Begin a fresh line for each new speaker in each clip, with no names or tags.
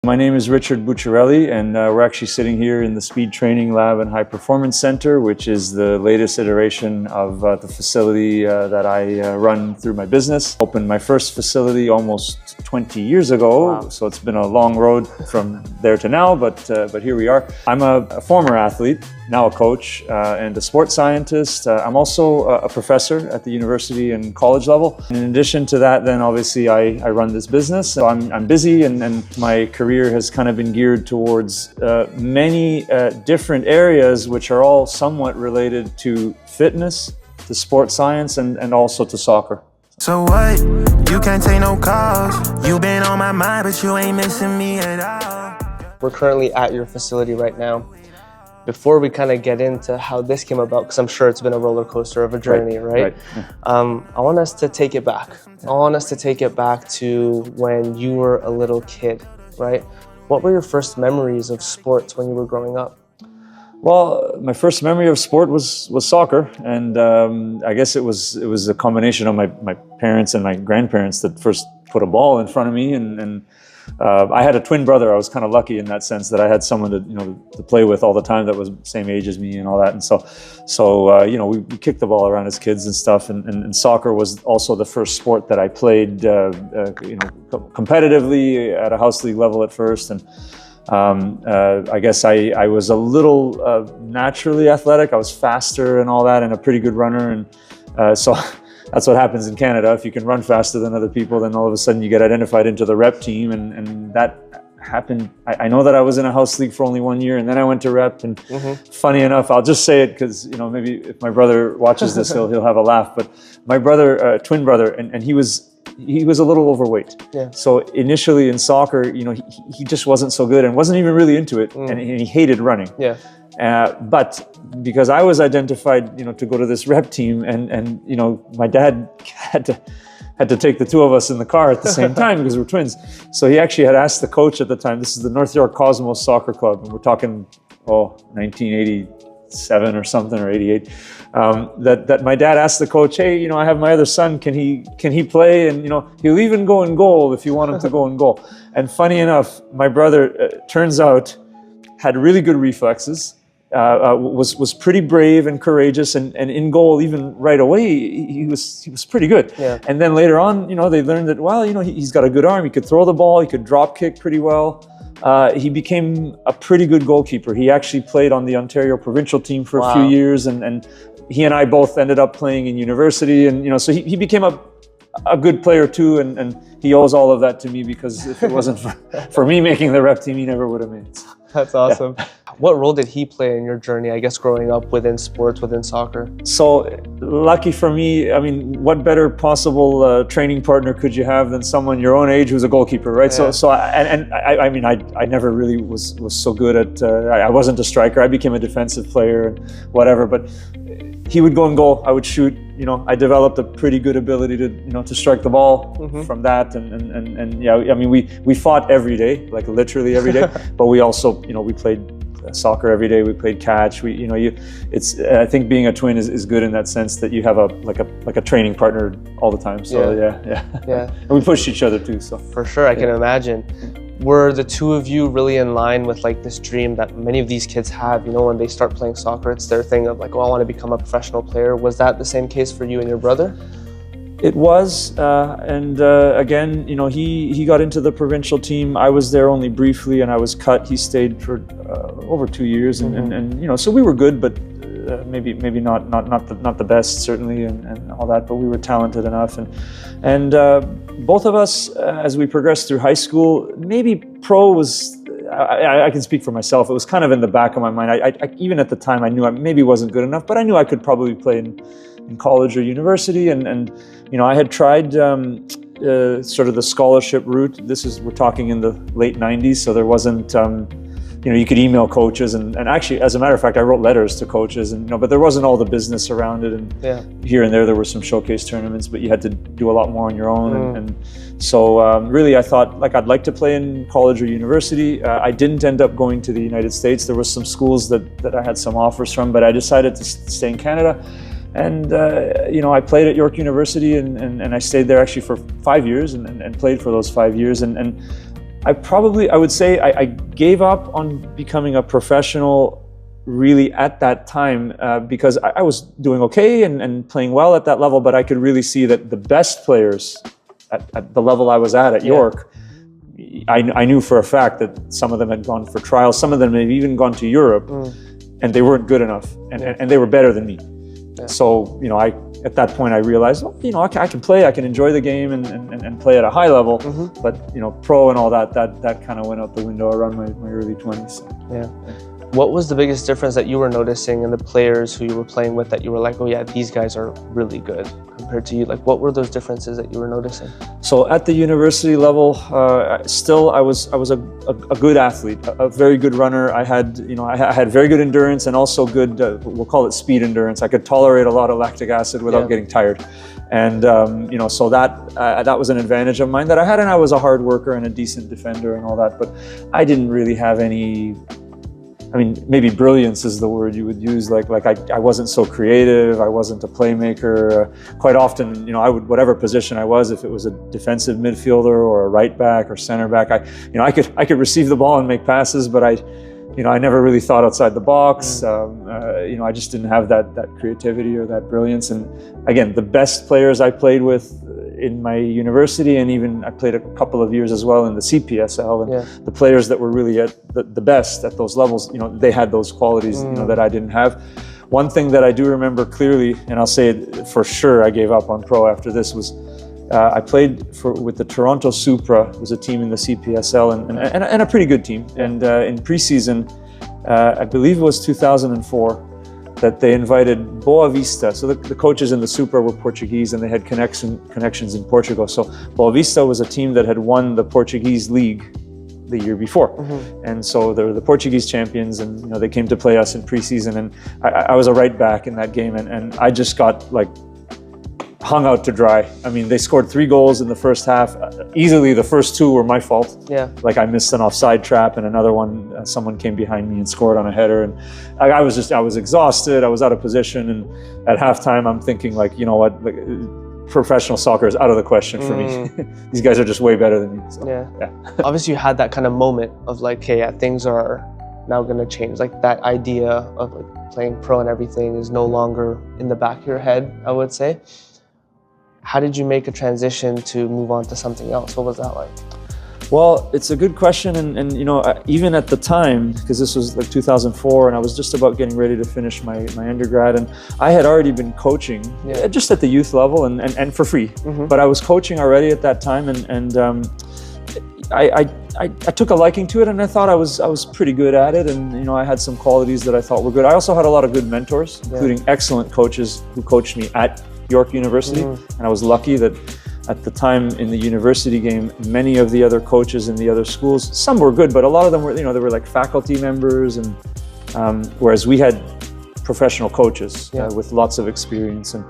My name is Richard Bucciarelli, and we're actually sitting here in the Speed Training Lab and High Performance Center, which is the latest iteration of the facility that I run through my business. Opened my first facility almost 20 years ago, wow. So it's been a long road from there to now, but here we are. I'm a former athlete, now a coach, and a sports scientist. I'm also a professor at the university and college level. And in addition to that, then obviously I run this business. So I'm busy, and my career has kind of been geared towards many different areas, which are all somewhat related to fitness, to sports science, and also to soccer.
So what? You can't take no calls. You've been on my mind, but you ain't missing me at all.
We're currently at your facility right now. Before we kind of get into how this came about, because I'm sure it's been a roller coaster of a journey, right? I want us to take it back. I want us to take it back to when you were a little kid, right? What were your first memories of sports when you were growing up?
Well, my first memory of sport was soccer, and I guess it was a combination of my parents and my grandparents that first put a ball in front of me, and I had a twin brother. I was kind of lucky in that sense that I had someone to play with all the time that was the same age as me and all that, and so we kicked the ball around as kids and stuff, and soccer was also the first sport that I played competitively at a house league level at first, and I guess I was a little naturally athletic. I was faster and all that, and a pretty good runner, and so that's what happens in Canada. If you can run faster than other people, then all of a sudden you get identified into the rep team, and that happened. I know that I was in a house league for only 1 year, and then I went to rep, and funny enough, I'll just say it because maybe if my brother watches this, he'll have a laugh, but my brother, twin brother, and he was a little overweight. Yeah. So initially in soccer, he just wasn't so good and wasn't even really into it, and he hated running. Yeah. But because I was identified, to go to this rep team, and my dad had to take the two of us in the car at the same time because we're twins. So he actually had asked the coach at the time. This is the North York Cosmos Soccer Club, and we're talking 1987 or something, or 88. That my dad asked the coach, hey, I have my other son. Can he play? And he'll even go in goal if you want him to go in goal. And funny enough, my brother turns out had really good reflexes. Was pretty brave and courageous, and in goal even right away he was pretty good. Yeah. And then later on, they learned that he's got a good arm. He could throw the ball. He could drop kick pretty well. He became a pretty good goalkeeper. He actually played on the Ontario provincial team for a few years, and he and I both ended up playing in university, and so he became a good player too, and he owes all of that to me, because if it wasn't for me making the rep team, he never would have made it.
That's awesome. Yeah. What role did he play in your journey, I guess, growing up within sports, within soccer? So
lucky for me, what better possible training partner could you have than someone your own age who's a goalkeeper, right? Yeah. I never really was so good at, I wasn't a striker. I became a defensive player and whatever, but he would go in goal, I would shoot. I developed a pretty good ability to strike the ball from that, and we fought every day, like literally every day. But we also, we played soccer every day. We played catch. I think being a twin is good in that sense that you have a training partner all the time. So yeah. And we pushed each other too. So
for sure, I can imagine. Were the two of you really in line with this dream that many of these kids have? When they start playing soccer, it's their thing of I want to become a professional player. Was that the same case for you and your brother?
It was, and again, he got into the provincial team. I was there only briefly, and I was cut. He stayed for over 2 years, and so we were good, but maybe not the best certainly, and all that. But we were talented enough, and both of us, as we progressed through high school, maybe pro was. I can speak for myself. It was kind of in the back of my mind. I even at the time I knew I maybe wasn't good enough, but I knew I could probably play in college or university, and I had tried sort of the scholarship route. We're talking in the late 90s, so there wasn't you could email coaches, and actually, as a matter of fact, I wrote letters to coaches, and but there wasn't all the business around it, and here and there were some showcase tournaments, but you had to do a lot more on your own, and so really I thought I'd like to play in college or university. I didn't end up going to the United States. There were some schools that I had some offers from, but I decided to stay in Canada. And I played at York University, and I stayed there actually for 5 years, and played for those 5 years, and I would say I gave up on becoming a professional really at that time because I was doing okay and playing well at that level, but I could really see that the best players at the level I was at York, I knew for a fact that some of them had gone for trials, some of them had even gone to Europe, and they weren't good enough, and they were better than me. Yeah. So, you know, at that point I realized, well, you know, I can play, I can enjoy the game and play at a high level, but, you know, pro and all that kind of went out the window around my early 20s. So.
Yeah. What was the biggest difference that you were noticing in the players who you were playing with that you were like, oh yeah, these guys are really good compared to you? Like, what were those differences that you were noticing? So
at the university level, still I was a good athlete, a very good runner. I had very good endurance and also good, we'll call it speed endurance. I could tolerate a lot of lactic acid without getting tired. And, you know, so that was an advantage of mine that I had, and I was a hard worker and a decent defender and all that, but I didn't really have any, I mean, maybe brilliance is the word you would use. Like I wasn't so creative. I wasn't a playmaker. Quite often, you know, I would, whatever position I was, if it was a defensive midfielder or a right back or center back, I could receive the ball and make passes, but I never really thought outside the box. You know, I just didn't have that creativity or that brilliance. And again, the best players I played with in my university, and even I played a couple of years as well in the CPSL, and the players that were really at the best at those levels, you know, they had those qualities, you know, that I didn't have. One thing that I do remember clearly, and I'll say it for sure, I gave up on pro after this, was I played with the Toronto Supra. It was a team in the CPSL and a pretty good team. And in preseason, I believe it was 2004, that they invited Boa Vista. So the coaches in the Supra were Portuguese, and they had connections in Portugal. So Boa Vista was a team that had won the Portuguese league the year before. And so they were the Portuguese champions, and, you know, they came to play us in preseason, and I was a right back in that game, and I just got like hung out to dry. I mean, they scored 3 goals in the first half. Easily the first 2 were my fault. Yeah. Like I missed an offside trap, and another one, someone came behind me and scored on a header. And I was exhausted. I was out of position. And at halftime, I'm thinking like, you know what, like, professional soccer is out of the question for me. These guys are just way better than me. So, yeah.
Obviously you had that kind of moment of like, okay, yeah, things are now going to change. Like that idea of like playing pro and everything is no longer in the back of your head, I would say. How did you make a transition to move on to something else? What was that like?
Well, it's a good question, and you know, even at the time, because this was like 2004, and I was just about getting ready to finish my undergrad, and I had already been coaching, just at the youth level and for free. But I was coaching already at that time, and I took a liking to it, and I thought I was pretty good at it, and you know, I had some qualities that I thought were good. I also had a lot of good mentors, including excellent coaches who coached me at York University, and I was lucky that at the time in the university game, many of the other coaches in the other schools, some were good, but a lot of them were, you know, they were like faculty members, and whereas we had professional coaches with lots of experience. And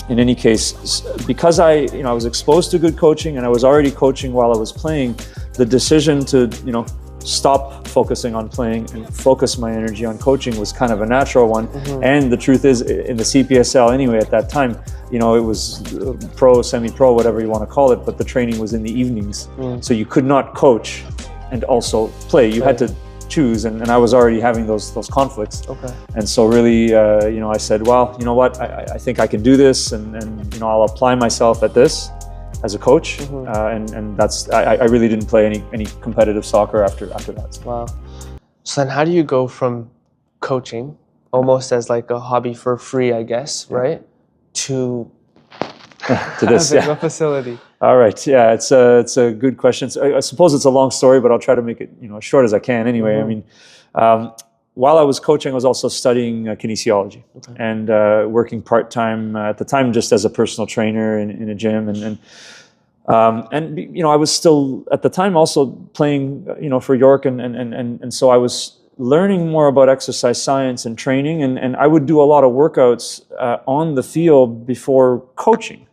in any case, because I was exposed to good coaching, and I was already coaching while I was playing, the decision to, you know, stop focusing on playing and focus my energy on coaching was kind of a natural one. And the truth is, in the CPSL anyway at that time, you know, it was pro, semi-pro, whatever you want to call it, but the training was in the evenings. So you could not coach and also play. You had to choose, and I was already having those conflicts. And so really, you know, I said, well, you know what, I think I can do this, and you know, I'll apply myself at this as a coach, and that's, I really didn't play any competitive soccer after that.
Wow. So then how do you go from coaching, almost as like a hobby for free, I guess, right, to
this
a facility?
All right, yeah, it's a good question. So I suppose it's a long story, but I'll try to make it, you know, as short as I can anyway. I mean, while I was coaching, I was also studying kinesiology and working part-time at the time just as a personal trainer in a gym, and you know, I was still at the time also playing, you know, for York, and so I was learning more about exercise science and training, and I would do a lot of workouts on the field before coaching.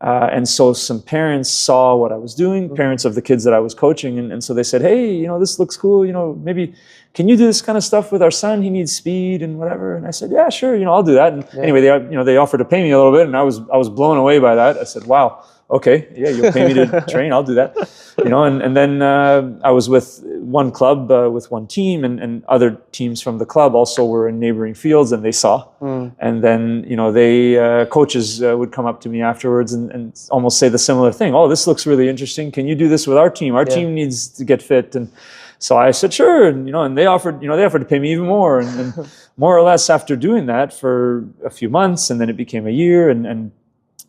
And so some parents saw what I was doing, parents of the kids that I was coaching, and so they said, hey, you know, this looks cool, you know, maybe can you do this kind of stuff with our son? He needs speed and whatever. And I said, yeah, sure, you know, I'll do that. And anyway, they offered to pay me a little bit, and I was blown away by that. I said, wow, okay, yeah, you'll pay me to train, I'll do that. And then I was with one club, with one team, and other teams from the club also were in neighboring fields, and they saw. And then, they coaches would come up to me afterwards and almost say the similar thing. Oh, this looks really interesting. Can you do this with our team? Our team needs to get fit. And so I said, sure. And they offered to pay me even more. And more or less after doing that for a few months, and then it became a year, and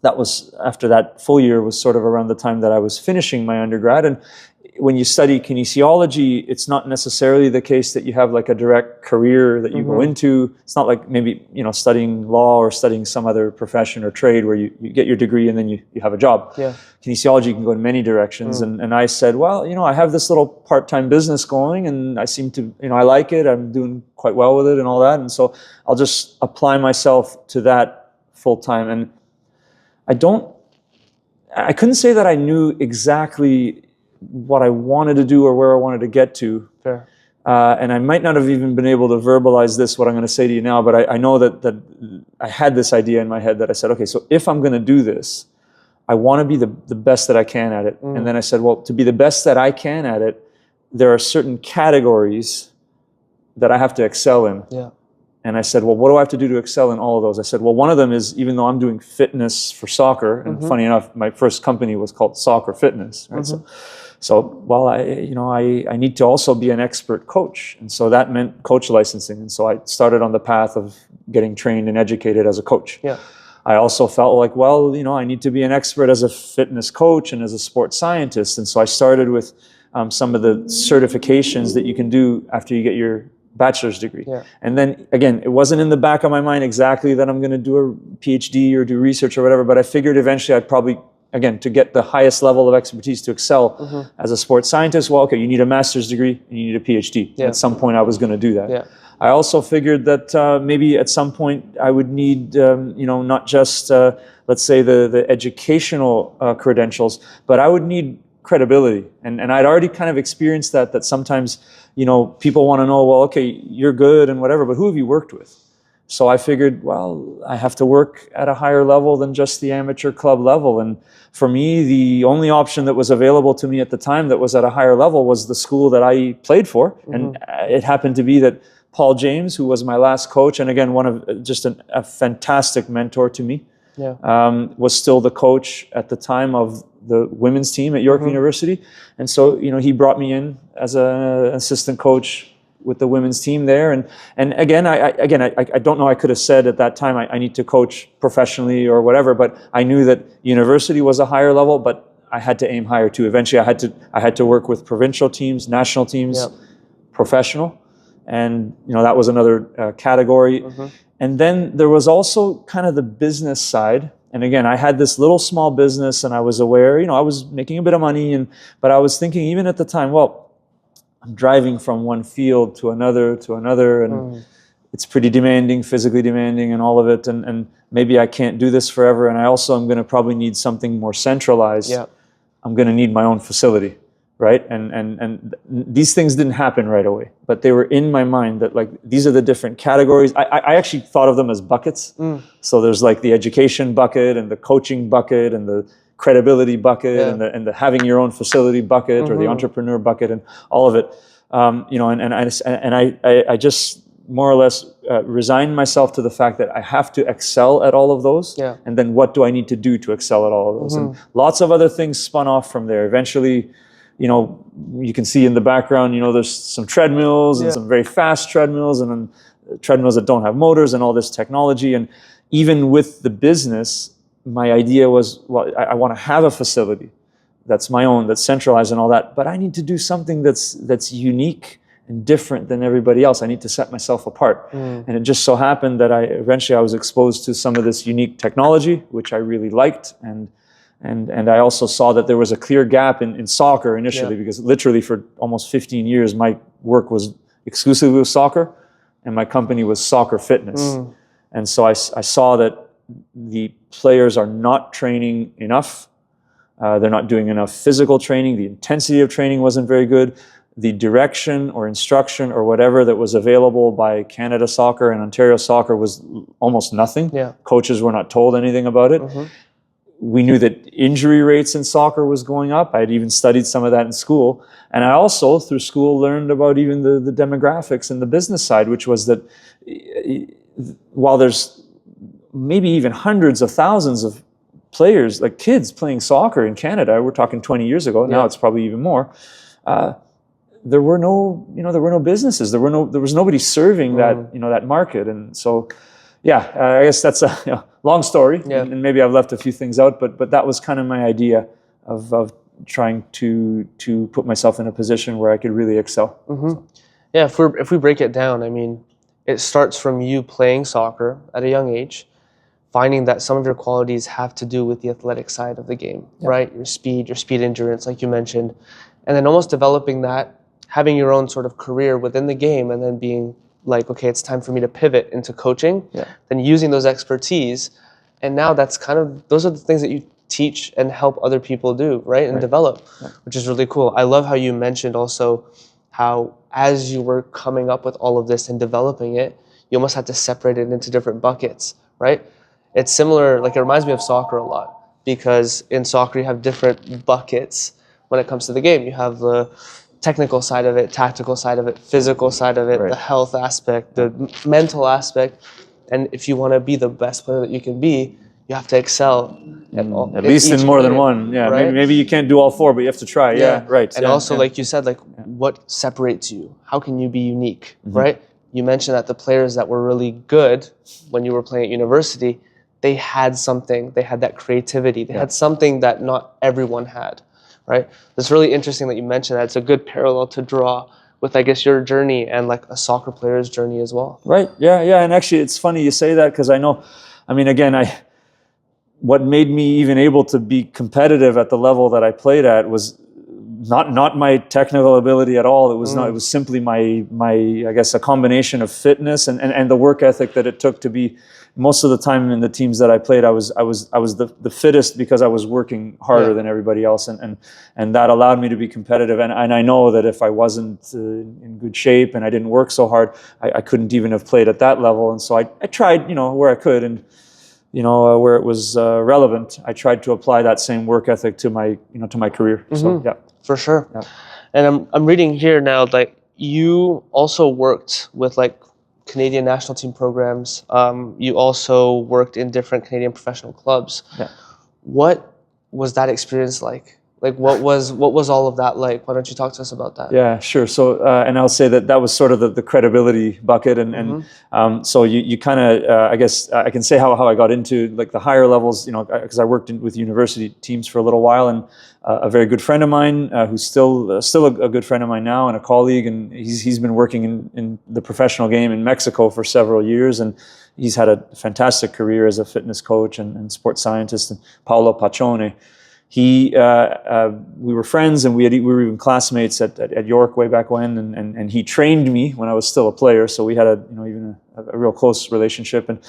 that was, after that full year was sort of around the time that I was finishing my undergrad. And when you study kinesiology, it's not necessarily the case that you have like a direct career that you go into. It's not like maybe, studying law or studying some other profession or trade where you get your degree and then you have a job.
Yeah.
Kinesiology can go in many directions. And I said, well, I have this little part-time business going, and I seem to, I like it. I'm doing quite well with it and all that. And so I'll just apply myself to that full-time. And I couldn't say that I knew exactly what I wanted to do or where I wanted to get to.
Fair.
And I might not have even been able to verbalize this, what I'm going to say to you now, but I know that I had this idea in my head that I said, okay, so if I'm going to do this, I want to be the best that I can at it. And then I said, well, to be the best that I can at it, there are certain categories that I have to excel in.
Yeah. And
I said, well, what do I have to do to excel in all of those? I said, well, one of them is, even though I'm doing fitness for soccer, and funny enough, my first company was called Soccer Fitness, right? So I need to also be an expert coach. And so that meant coach licensing. And so I started on the path of getting trained and educated as a coach.
Yeah.
I also felt like, well, I need to be an expert as a fitness coach and as a sports scientist. And so I started with some of the certifications that you can do after you get your bachelor's degree. Yeah. And then again, it wasn't in the back of my mind exactly that I'm going to do a PhD or do research or whatever, but I figured eventually I'd probably, again, to get the highest level of expertise to excel as a sports scientist, well, okay, you need a master's degree and you need a PhD. Yeah. At some point I was going to do that. Yeah. I also figured that maybe at some point I would need, not just, let's say the educational credentials, but I would need credibility. And I'd already kind of experienced that sometimes, people want to know, well, okay, you're good and whatever, but who have you worked with? So I figured, well, I have to work at a higher level than just the amateur club level. And for me, the only option that was available to me at the time that was at a higher level was the school that I played for. And it happened to be that Paul James, who was my last coach, and again, one of just a fantastic mentor to me, was still the coach at the time of the women's team at York University. And so, he brought me in as an assistant coach with the women's team there. And again, I don't know, I could have said at that time, I need to coach professionally or whatever, but I knew that university was a higher level, but I had to aim higher too. Eventually I had to work with provincial teams, national teams, professional. And, that was another category. And then there was also kind of the business side. And again, I had this little small business and I was aware, I was making a bit of money, but I was thinking even at the time, well, I'm driving from one field to another, and it's pretty demanding, physically demanding and all of it. And maybe I can't do this forever. And I also am going to probably need something more centralized. Yeah. I'm going to need my own facility, right? And these things didn't happen right away, but they were in my mind that like, these are the different categories. I actually thought of them as buckets. So there's like the education bucket and the coaching bucket and the credibility bucket and the having your own facility bucket or the entrepreneur bucket and all of it. I just more or less resigned myself to the fact that I have to excel at all of those. Yeah. And then what do I need to do to excel at all of those? And lots of other things spun off from there. Eventually, you can see in the background, there's some treadmills and some very fast treadmills and then treadmills that don't have motors and all this technology. And even with the business, my idea was, well, I want to have a facility that's my own, that's centralized and all that, but I need to do something that's unique and different than everybody else. I need to set myself apart. And it just so happened that eventually I was exposed to some of this unique technology, which I really liked. And I also saw that there was a clear gap in soccer initially, because literally for almost 15 years, my work was exclusively with soccer and my company was Soccer Fitness. And so I saw that the players are not training enough. They're not doing enough physical training. The intensity of training wasn't very good. The direction or instruction or whatever that was available by Canada Soccer and Ontario Soccer was almost nothing. Yeah. Coaches were not told anything about it. we knew that injury rates in soccer was going up. I had even studied some of that in school. And I also, through school, learned about even the demographics and the business side, which was that while there's maybe even hundreds of thousands of players, like kids playing soccer in Canada, we're talking 20 years ago, now it's probably even more, there were no businesses. There was nobody serving that market. And so, I guess that's a long story, and maybe I've left a few things out, but that was kind of my idea of trying to put myself in a position where I could really excel.
So. Yeah, if we break it down, I mean, it starts from you playing soccer at a young age, finding that some of your qualities have to do with the athletic side of the game, right? Your speed endurance, like you mentioned, and then almost developing that, having your own sort of career within the game, and then being like, okay, it's time for me to pivot into coaching, then using those expertise. And now that's kind of, those are the things that you teach and help other people do, right? And develop, which is really cool. I love how you mentioned also how as you were coming up with all of this and developing it, you almost had to separate it into different buckets, right? It's similar, like it reminds me of soccer a lot, because in soccer you have different buckets when it comes to the game. You have the technical side of it, tactical side of it, physical side of it, the health aspect, the mental aspect. And if you want to be the best player that you can be, you have to excel
at least in more than one. Yeah,
right?
maybe you can't do all four, but you have to try. Yeah, right.
And also, like you said, like what separates you? How can you be unique, right? You mentioned that the players that were really good when you were playing at university, they had something. They had that creativity. They had something that not everyone had, right? It's really interesting that you mentioned that. It's a good parallel to draw with, I guess, your journey and like a soccer player's journey as well.
Right. Yeah. And actually, it's funny you say that, because I know, I mean, again, what made me even able to be competitive at the level that I played at was not my technical ability at all. It was not. It was simply my I guess a combination of fitness and the work ethic that it took to be. Most of the time in the teams that I played, I was the fittest because I was working harder than everybody else, and that allowed me to be competitive. And I know that if I wasn't in good shape and I didn't work so hard, I couldn't even have played at that level. And so I tried, where I could, and where it was relevant, I tried to apply that same work ethic to my career. So
for sure. And I'm reading here now, like you also worked with like Canadian national team programs. You also worked in different Canadian professional clubs. What was that experience like? Like what was all of that like? Why don't you talk to us about that?
Yeah, sure. So and I'll say that was sort of the credibility bucket, and so you kind of I guess I can say how I got into like the higher levels, because I worked with university teams for a little while, and a very good friend of mine who's still a good friend of mine now and a colleague, and he's been working in the professional game in Mexico for several years, and he's had a fantastic career as a fitness coach and sports scientist. And Paolo Paccione. We were friends, and we were even classmates at York way back when, and he trained me when I was still a player, so we had even a real close relationship. And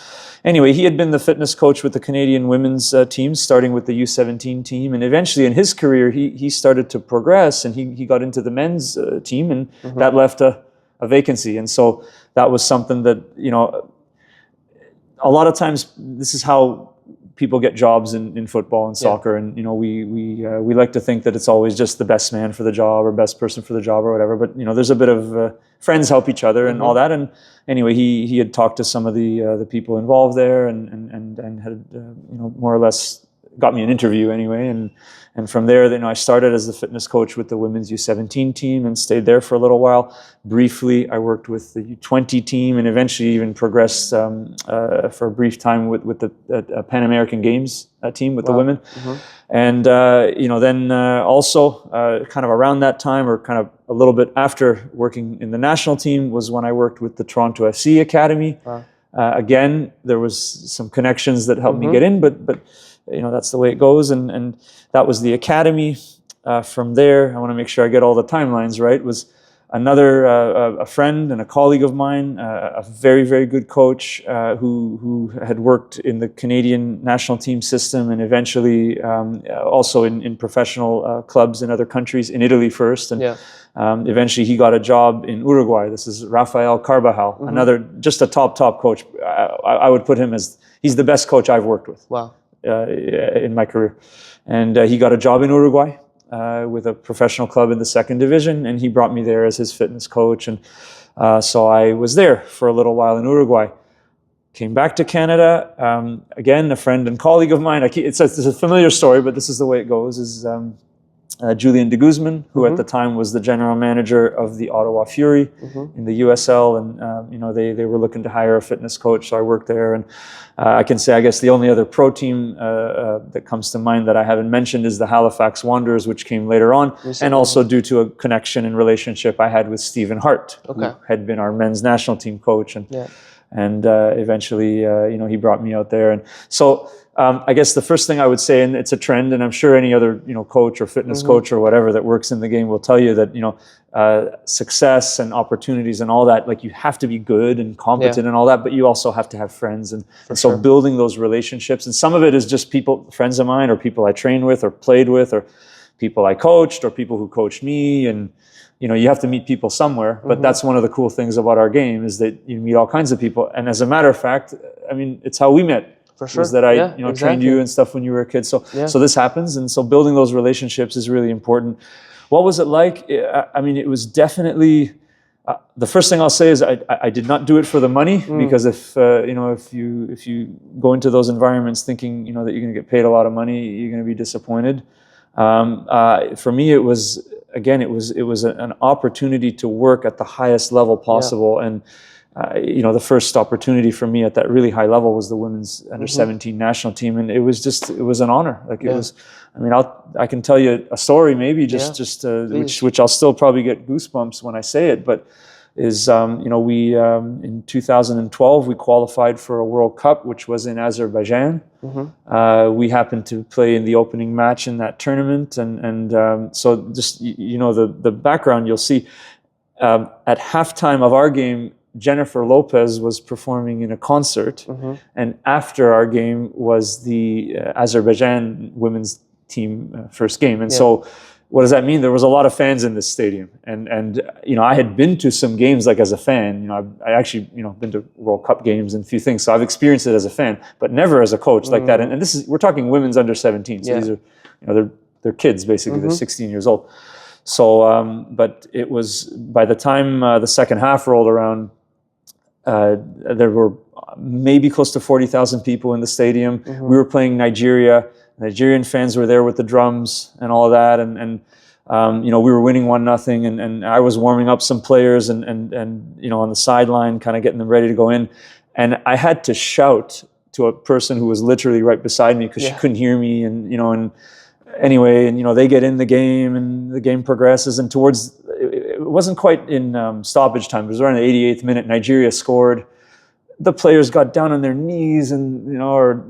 anyway, he had been the fitness coach with the Canadian women's team, starting with the U17 team, and eventually in his career he started to progress, and he got into the men's team, and that left a vacancy. And so that was something that a lot of times this is how people get jobs in football and soccer, and we like to think that it's always just the best man for the job or best person for the job or whatever. But there's a bit of friends help each other and all that. And anyway, he had talked to some of the people involved there, and had more or less got me an interview anyway. And from there, I started as the fitness coach with the women's U17 team and stayed there for a little while. Briefly, I worked with the U20 team, and eventually even progressed for a brief time with the Pan American Games team with the women. And then also kind of around that time, or kind of a little bit after working in the national team, was when I worked with the Toronto FC Academy. Again, there was some connections that helped me get in, but that's the way it goes, and that was the academy. From there, I want to make sure I get all the timelines right, was another a friend and a colleague of mine, a very, very good coach who had worked in the Canadian national team system, and eventually also in professional clubs in other countries, in Italy first, and eventually he got a job in Uruguay. This is Rafael Carvajal, another just a top coach. I would put him as, he's the best coach I've worked with.
Wow.
in my career. And he got a job in Uruguay with a professional club in the 2nd division, and he brought me there as his fitness coach. And so I was there for a little while in Uruguay. Came back to Canada. Again, a friend and colleague of mine, it's a familiar story, but this is the way it goes, is Julian de Guzman, who at the time was the general manager of the Ottawa Fury in the USL. And, they were looking to hire a fitness coach, so I worked there. And I can say, I guess the only other pro team that comes to mind that I haven't mentioned is the Halifax Wanderers, which came later on, and also due to a connection and relationship I had with Stephen Hart, who had been our men's national team coach. And eventually, he brought me out there. And so I guess the first thing I would say, and it's a trend, and I'm sure any other, coach or fitness coach or whatever that works in the game will tell you that, success and opportunities and all that, like, you have to be good and competent and all that, but you also have to have friends. And so building those relationships, and some of it is just friends of mine, or people I trained with or played with, or people I coached, or people who coached me. And you have to meet people somewhere, but that's one of the cool things about our game, is that you meet all kinds of people. And as a matter of fact, I mean, it's how we met. For sure. Was that I trained you and stuff when you were a kid. So this happens. And so building those relationships is really important. What was it like? I mean, it was definitely, the first thing I'll say is I did not do it for the money, because if you go into those environments thinking, that you're going to get paid a lot of money, you're going to be disappointed. For me, it was, again, it was an opportunity to work at the highest level possible. And the first opportunity for me at that really high level was the women's under 17 national team, and it was an honor. Like, it was. I mean, I can tell you a story, maybe which I'll still probably get goosebumps when I say it, but is we in 2012 we qualified for a World Cup, which was in Azerbaijan. We happened to play in the opening match in that tournament, and so just the background you'll see at halftime of our game, Jennifer Lopez was performing in a concert, and after our game was the Azerbaijan women's team first game. And so what does that mean? There was a lot of fans in this stadium, and I had been to some games, like, as a fan. I actually been to World Cup games and a few things, so I've experienced it as a fan, but never as a coach like that. And this is, we're talking women's under 17, so these are they're kids basically. They're 16 years old. So but it was, by the time the second half rolled around, there were maybe close to 40,000 people in the stadium. We were playing Nigeria. Nigerian fans were there with the drums and all of that, and we were winning 1-0, and I was warming up some players and on the sideline, kind of getting them ready to go in, and I had to shout to a person who was literally right beside me, because she couldn't hear me, and anyway, and they get in the game, and the game progresses, and it wasn't quite in stoppage time. It was around the 88th minute. Nigeria scored. The players got down on their knees and are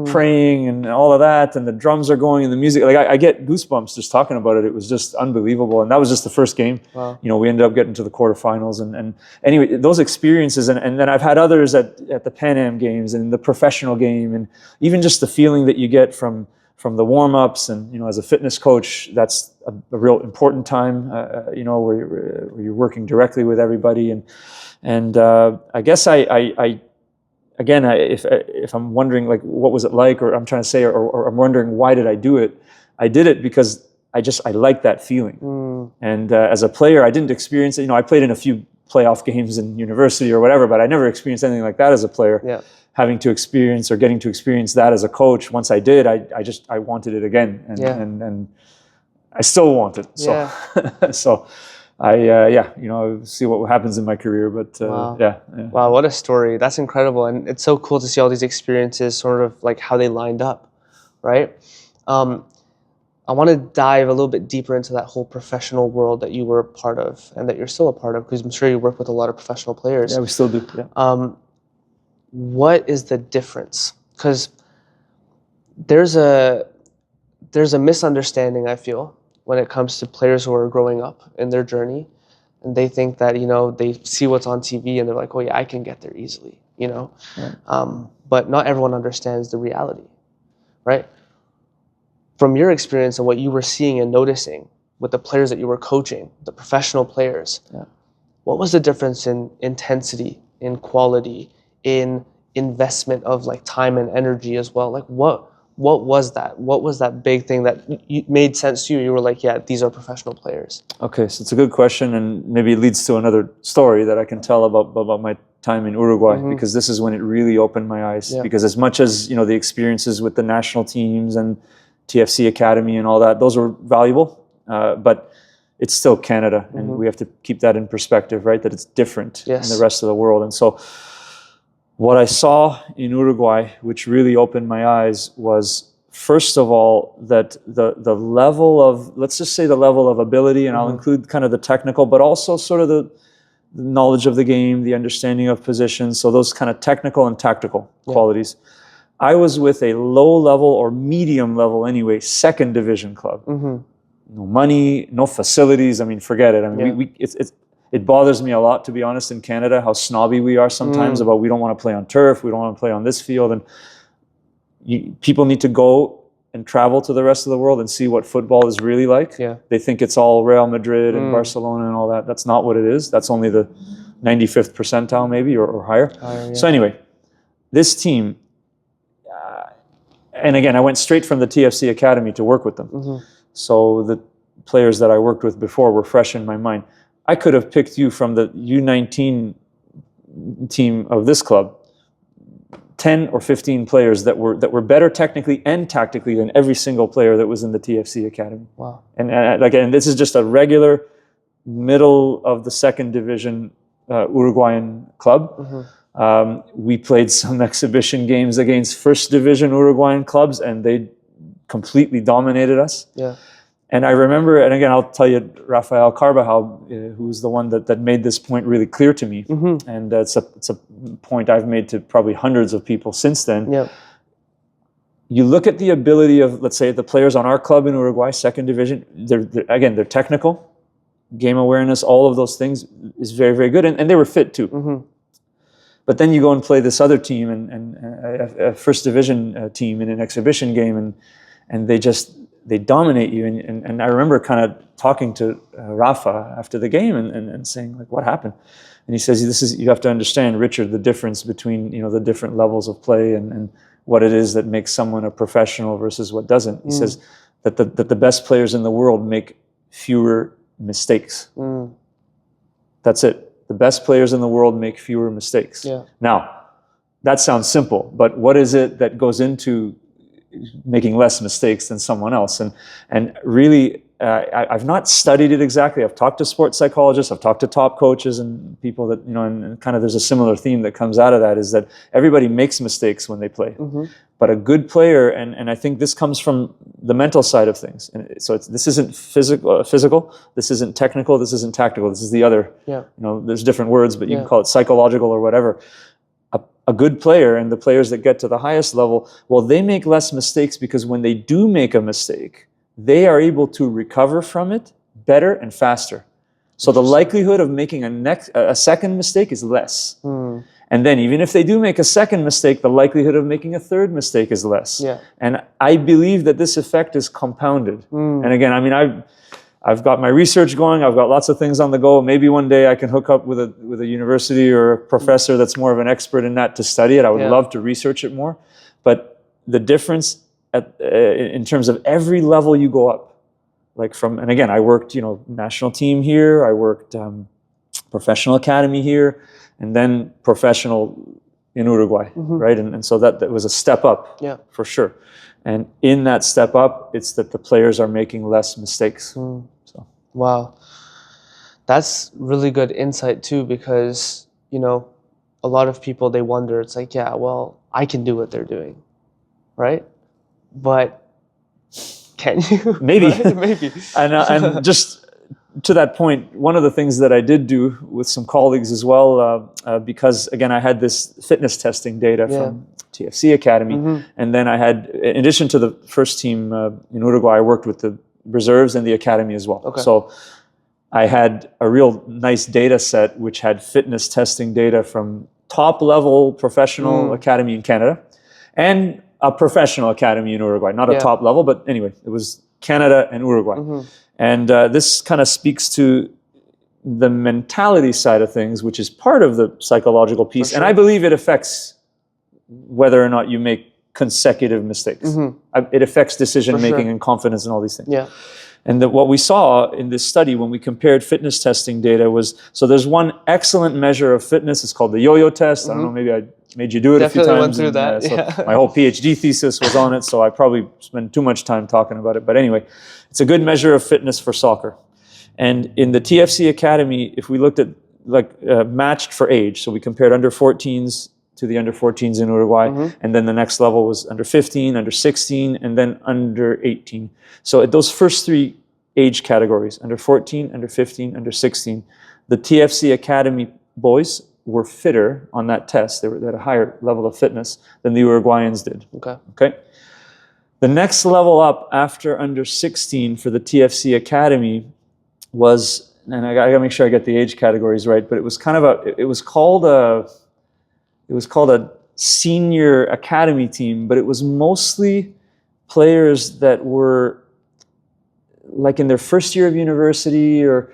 praying and all of that, and the drums are going and the music. Like, I get goosebumps just talking about it. It was just unbelievable, and that was just the first game. Wow. We ended up getting to the quarterfinals, and anyway, those experiences, and then I've had others at the Pan Am Games and the professional game, and even just the feeling that you get from the warm-ups, and as a fitness coach, that's a real important time, where you're working directly with everybody, and I guess if I'm wondering, like, what was it like, or I'm trying to say, or I'm wondering why did I do it? I did it because I like that feeling, and as a player, I didn't experience it. I played in a few playoff games in university or whatever, but I never experienced anything like that as a player. Yeah. Having to experience, or getting to experience that as a coach, once I did, I wanted it again, and I still want it. So, so I see what happens in my career. But
wow, what a story! That's incredible, and it's so cool to see all these experiences, sort of like how they lined up, right? I want to dive a little bit deeper into that whole professional world that you were a part of, and that you're still a part of, because I'm sure you work with a lot of professional players.
Yeah, we still do. Yeah.
What is the difference? Because there's a misunderstanding, I feel, when it comes to players who are growing up in their journey, and they think that they see what's on TV and they're like, oh yeah, I can get there easily, Right. But not everyone understands the reality, right? From your experience and what you were seeing and noticing with the players that you were coaching, the professional players, what was the difference in intensity, in quality, in investment of like time and energy as well? Like what What was that? What was that big thing that made sense to you? You were like, yeah, these are professional players.
Okay, so it's a good question, and maybe it leads to another story that I can tell about my time in Uruguay, because this is when it really opened my eyes.
Yeah.
Because as much as, you know, the experiences with the national teams and TFC Academy and all that, those were valuable, but it's still Canada, and we have to keep that in perspective, right? That it's different in the rest of the world. And so what I saw in Uruguay, which really opened my eyes, was first of all that the level of, let's just say the level of ability, and I'll include kind of the technical, but also sort of the knowledge of the game, the understanding of positions, so those kind of technical and tactical qualities. I was with a low level or medium level anyway, second division club. No money, no facilities. I mean, forget it. I mean, it bothers me a lot, to be honest, in Canada, how snobby we are sometimes about we don't want to play on turf, we don't want to play on this field. And people need to go and travel to the rest of the world and see what football is really like. They think it's all Real Madrid and Barcelona and all that. That's not what it is. That's only the 95th percentile maybe, or higher. So anyway, this team, and again, I went straight from the TFC Academy to work with them. So the players that I worked with before were fresh in my mind. I could have picked you from the U19 team of this club, 10 or 15 players that were better technically and tactically than every single player that was in the TFC Academy.
Wow.
And again, this is just a regular middle of the second division Uruguayan club. We played some exhibition games against first division Uruguayan clubs, and they completely dominated us. And I remember, and again, I'll tell you, Rafael Carbajal, who's the one that made this point really clear to me, and it's a point I've made to probably hundreds of people since then. You look at the ability of, let's say, the players on our club in Uruguay, second division. They're technical, game awareness, all of those things is very, very good, and they were fit too. But then you go and play this other team, and a first division team in an exhibition game, and they dominate you. And I remember kind of talking to Rafa after the game and saying, like, what happened? And he says, you have to understand, Richard, the difference between, you know, the different levels of play and what it is that makes someone a professional versus what doesn't. He says that the best players in the world make fewer mistakes. That's it. The best players in the world make fewer mistakes. Now, that sounds simple, but what is it that goes into making less mistakes than someone else? And really, I've not studied it exactly. I've talked to sports psychologists, I've talked to top coaches and people that, you know, and kind of there's a similar theme that comes out of that, is that everybody makes mistakes when they play. But a good player, and I think this comes from the mental side of things. And so this isn't physical, this isn't technical, this isn't tactical, this is the other, you know, there's different words, but you can call it psychological or whatever. A good player, and the players that get to the highest level, well, they make less mistakes because when they do make a mistake, they are able to recover from it better and faster. So the likelihood of making a second mistake is less. And then even if they do make a second mistake, the likelihood of making a third mistake is less. And I believe that this effect is compounded. And again, I mean, I've got my research going. I've got lots of things on the go. Maybe one day I can hook up with a university or a professor that's more of an expert in that to study it. I would love to research it more. But the difference in terms of every level you go up, like from, and again, I worked, you know, national team here. I worked professional academy here, and then professional in Uruguay, right? And so that was a step up, for sure. And in that step up, it's that the players are making less mistakes. So.
Wow. That's really good insight too, because, you know, a lot of people, they wonder, it's like, yeah, well, I can do what they're doing, right? But can you?
Maybe.
Right? Maybe.
And just to that point, one of the things that I did do with some colleagues as well, because again, I had this fitness testing data from TFC Academy, and then I had, in addition to the first team in Uruguay, I worked with the reserves and the academy as well. So I had a real nice data set which had fitness testing data from top level professional academy in Canada and a professional academy in Uruguay. Not a top level, but anyway, it was Canada and Uruguay. And this kind of speaks to the mentality side of things, which is part of the psychological piece. And I believe it affects whether or not you make consecutive mistakes. It affects decision making and confidence and all these things.
Yeah.
And what we saw in this study when we compared fitness testing data was, so there's one excellent measure of fitness. It's called the yo-yo test. I don't know, maybe I made you do it
Definitely
a few
went
times.
through that.
So my whole PhD thesis was on it, so I probably spent too much time talking about it. But anyway, it's a good measure of fitness for soccer. And in the TFC Academy, if we looked at matched for age, so we compared under 14s to the under 14s in Uruguay, and then the next level was under 15, under 16, and then under 18. So at those first three age categories, under 14, under 15, under 16, the TFC Academy boys were fitter on that test. They had a higher level of fitness than the Uruguayans did. Okay. The next level up after under 16 for the TFC Academy was, and I gotta make sure I get the age categories right, but it was kind of it was called a senior academy team, but it was mostly players that were like in their first year of university or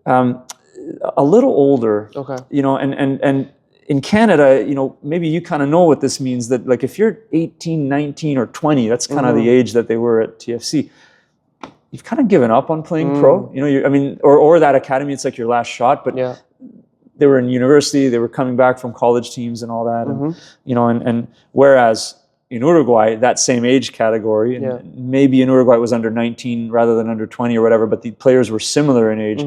a little older. You know, and in Canada, you know, maybe you kind of know what this means, that like if you're 18, 19 or 20, that's kind of the age that they were at TFC. You've kind of given up on playing pro, you know, or that academy, it's like your last shot, but they were in university, they were coming back from college teams and all that. And, you know, and whereas in Uruguay, that same age category, and maybe in Uruguay it was under 19 rather than under 20 or whatever, but the players were similar in age.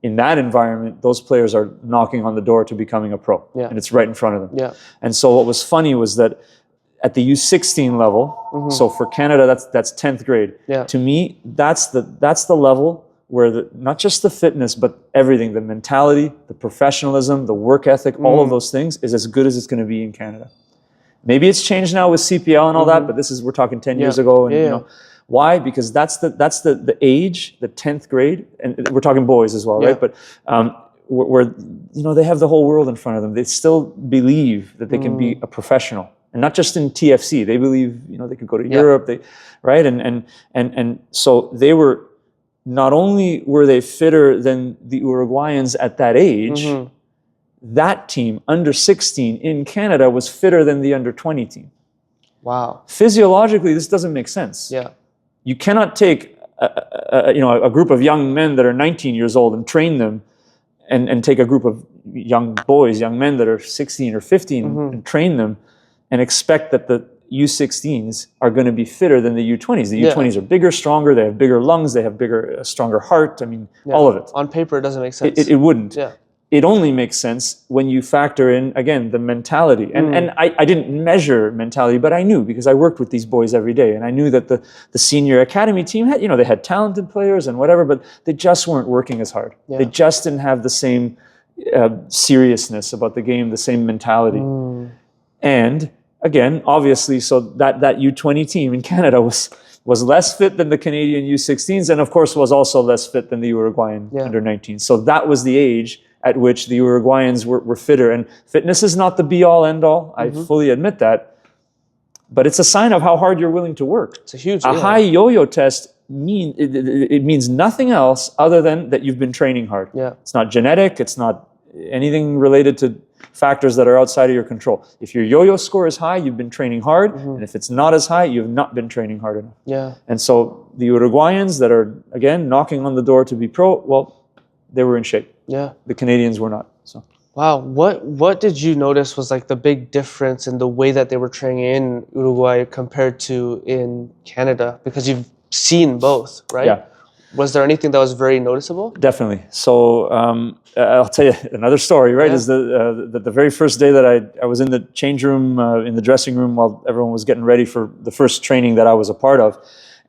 In that environment, those players are knocking on the door to becoming a pro, and it's right in front of them. And so what was funny was that at the U16 level, so for Canada, that's 10th grade. To me, that's the level where not just the fitness, but everything, the mentality, the professionalism, the work ethic, all of those things is as good as it's going to be in Canada. Maybe it's changed now with CPL and all that, but we're talking 10 years ago. And you know, why? Because that's the age, the 10th grade, and we're talking boys as well, right? But where you know, they have the whole world in front of them. They still believe that they can be a professional. And not just in TFC, they believe, you know, they could go to Europe, right? And so they were, not only were they fitter than the Uruguayans at that age, that team, under 16 in Canada, was fitter than the under 20 team.
Wow.
Physiologically, this doesn't make sense. You cannot take a group of young men that are 19 years old and train them, and take a group of young boys, young men that are 16 or 15 and train them, and expect that the U16s are going to be fitter than the U20s. The U20s are bigger, stronger, they have bigger lungs, they have bigger, stronger heart. I mean, all of it.
On paper, it doesn't make sense.
It wouldn't. It only makes sense when you factor in, again, the mentality. And I didn't measure mentality, but I knew, because I worked with these boys every day, and I knew that the senior academy team had, you know, they had talented players and whatever, but they just weren't working as hard. They just didn't have the same seriousness about the game, the same mentality. And again, obviously, so that U20 team in Canada was less fit than the Canadian U16s, and of course was also less fit than the Uruguayan under 19. So that was the age at which the Uruguayans were fitter. And fitness is not the be-all, end-all. I fully admit that. But it's a sign of how hard you're willing to work.
It's a huge
A high yo-yo test it means nothing else other than that you've been training hard. It's not genetic. It's not anything related to factors that are outside of your control. If your yo-yo score is high, you've been training hard. And if it's not as high, you've not been training hard enough. And so the Uruguayans that are, again, knocking on the door to be pro, well, they were in shape. The Canadians were not. So.
Wow. What did you notice was like the big difference in the way that they were training in Uruguay compared to in Canada? Because you've seen both, right? Was there anything that was very noticeable?
Definitely. So I'll tell you another story, right? Is the very first day that I was in the change room, in the dressing room while everyone was getting ready for the first training that I was a part of.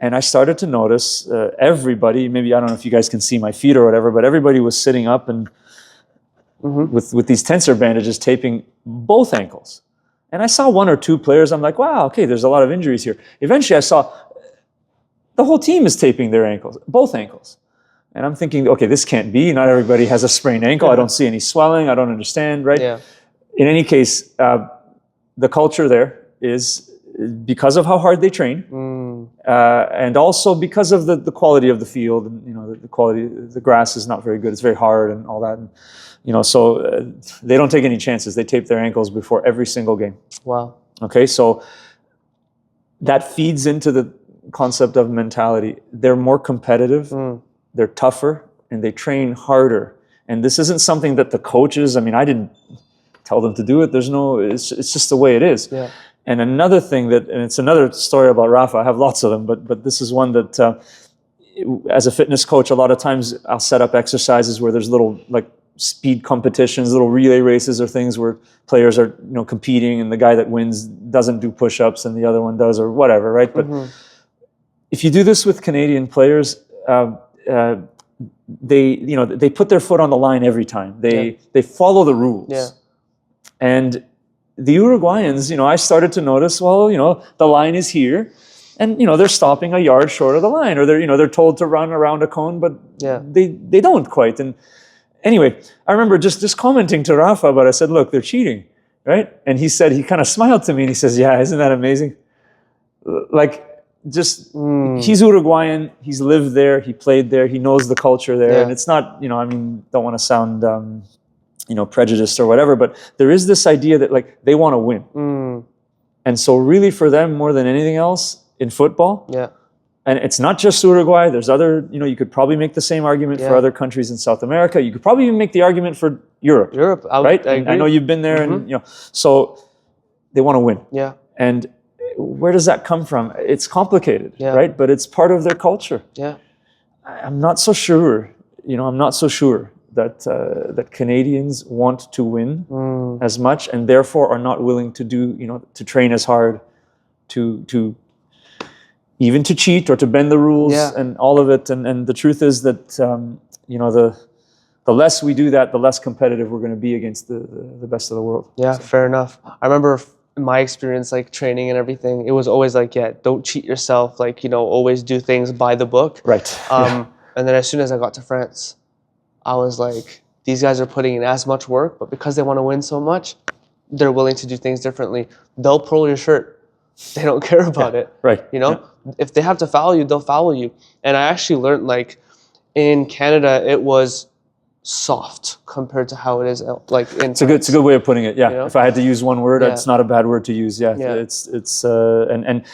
And I started to notice everybody, maybe I don't know if you guys can see my feet or whatever, but everybody was sitting up and with these tensor bandages taping both ankles. And I saw one or two players, I'm like, wow, okay, there's a lot of injuries here. Eventually I saw the whole team is taping their ankles, both ankles. And I'm thinking, okay, this can't be. Not everybody has a sprained ankle. I don't see any swelling. I don't understand, right? In any case, the culture there is because of how hard they train, and also because of the quality of the field. And, you know, the quality, the grass is not very good. It's very hard and all that. And, you know, so they don't take any chances. They tape their ankles before every single game.
Wow.
Okay, so that feeds into the concept of mentality. They're more competitive, they're tougher, and they train harder. And this isn't something that the coaches, I mean, I didn't tell them to do it. It's just the way it is.
Yeah.
And another thing and it's another story about Rafa, I have lots of them, but this is one that, as a fitness coach, a lot of times I'll set up exercises where there's little like speed competitions, little relay races or things where players are, competing, and the guy that wins doesn't do push-ups and the other one does, or whatever, right? But if you do this with Canadian players, they put their foot on the line every time. They follow the rules.
Yeah.
And the Uruguayans, I started to notice, well, the line is here, and they're stopping a yard short of the line, or they're told to run around a cone, but they don't quite. And anyway, I remember just commenting to Rafa, but I said, look, they're cheating, right? And he kind of smiled to me and he says, yeah, isn't that amazing? Like, he's Uruguayan, he's lived there, he played there, he knows the culture there, and it's not, don't want to sound, prejudiced or whatever, but there is this idea that like they want to win. And so really for them, more than anything else in football, and it's not just Uruguay, there's other, you could probably make the same argument for other countries in South America. You could probably even make the argument for Europe. Right? I know you've been there, and so they want to win. Yeah. And where does that come from? It's complicated, right? But it's part of their culture. Yeah. I'm not so sure, that Canadians want to win as much, and therefore are not willing to to train as hard, to even to cheat or to bend the rules and all of it. And the truth is that, the less we do that, the less competitive we're going to be against the best of the world. Yeah, so. Fair enough.
I remember in my experience, like training and everything, it was always like, don't cheat yourself. Like, always do things by the book.
Right.
And then as soon as I got to France, I was like, these guys are putting in as much work, but because they want to win so much, they're willing to do things differently. They'll pull your shirt. They don't care about it. Right. If they have to foul you, they'll foul you. And I actually learned, like, in Canada, it was soft compared to how it is like in
it's a good way of putting it. Yeah. If I had to use one word, it's not a bad word to use. Yeah. It's and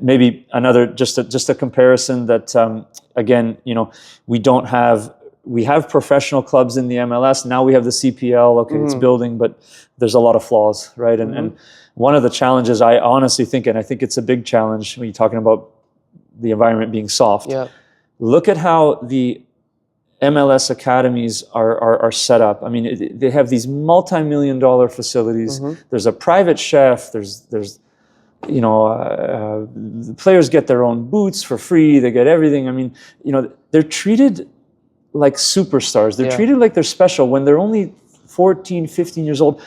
maybe another just a comparison that again, we have professional clubs in the MLS. Now we have the CPL. Okay, it's building, but there's a lot of flaws, right? And one of the challenges I honestly think, and I think it's a big challenge when you're talking about the environment being soft. Yeah. Look at how the MLS academies are set up. I mean, they have these multi-million-dollar facilities. There's a private chef. There's the players get their own boots for free. They get everything. I mean, they're treated like superstars. They're treated like they're special when they're only 14, 15 years old.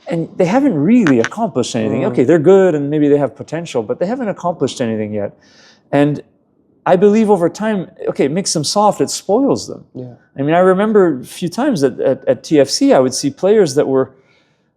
And they haven't really accomplished anything. Okay, they're good and maybe they have potential, but they haven't accomplished anything yet. And I believe over time, okay, it makes them soft, it spoils them. Yeah. I mean, I remember a few times at TFC, I wowould see players that were,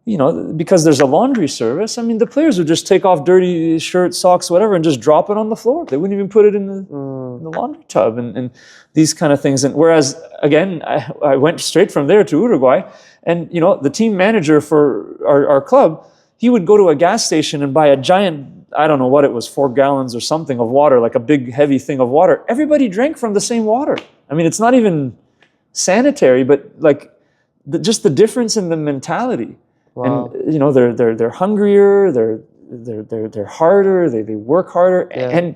because there's a laundry service, I mean, the players would just take off dirty shirts, socks, whatever, and just drop it on the floor. They wouldn't even put it in the laundry tub and these kind of things. And whereas, again, I went straight from there to Uruguay, and, the team manager for our club, he would go to a gas station and buy a giant, I don't know what it was, 4 gallons or something of water, like a big heavy thing of water. Everybody drank from the same water. I mean, it's not even sanitary, but like just the difference in the mentality. Wow. And they're hungrier, they're harder, they work harder, and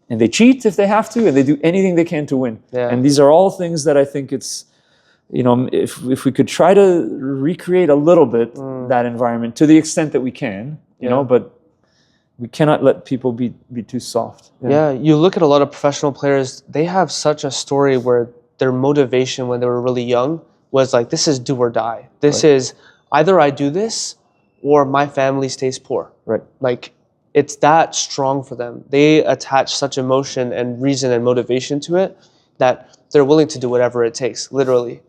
they cheat if they have to, and they do anything they can to win. Yeah. And these are all things that I think it's, if we could try to recreate a little bit that environment to the extent that we can, but we cannot let people be too soft.
Yeah, you look at a lot of professional players, they have such a story where their motivation when they were really young was like, this is do or die. This is either I do this or my family stays poor. Right. Like, it's that strong for them. They attach such emotion and reason and motivation to it that they're willing to do whatever it takes, literally.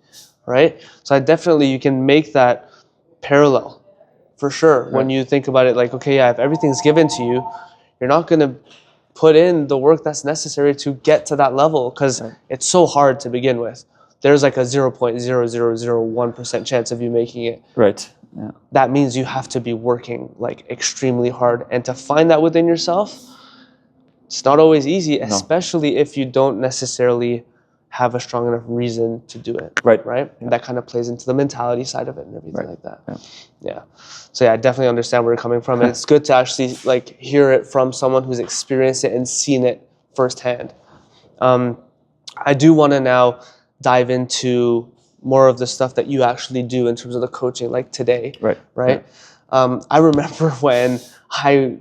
Right? So you can make that parallel for sure. Right. When you think about it, like, okay, if everything's given to you, you're not going to put in the work that's necessary to get to that level because it's so hard to begin with. There's like a 0.0001% chance of you making it. Right. Yeah. That means you have to be working like extremely hard, and to find that within yourself, it's not always easy, especially if you don't necessarily have a strong enough reason to do it.
Right.
Right.
Yeah.
And that kind of plays into the mentality side of it and everything like that.
Yeah.
Yeah. So yeah, I definitely understand where you're coming from. And it's good to actually like hear it from someone who's experienced it and seen it firsthand. I do want to now dive into more of the stuff that you actually do in terms of the coaching, like today.
Right.
Right. Yeah. I remember when I,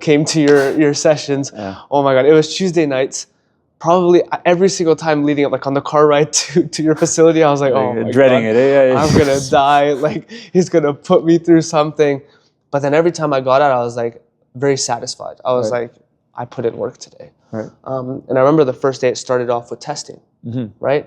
came to your sessions. Yeah. Oh my God, it was Tuesday nights. Probably every single time leading up, like on the car ride to your facility, I was like, oh my
dreading
God,
it.
I'm gonna die. Like he's gonna put me through something. But then every time I got out, I was like very satisfied. I was like, I put in work today. Right. And I remember the first day it started off with testing. Right.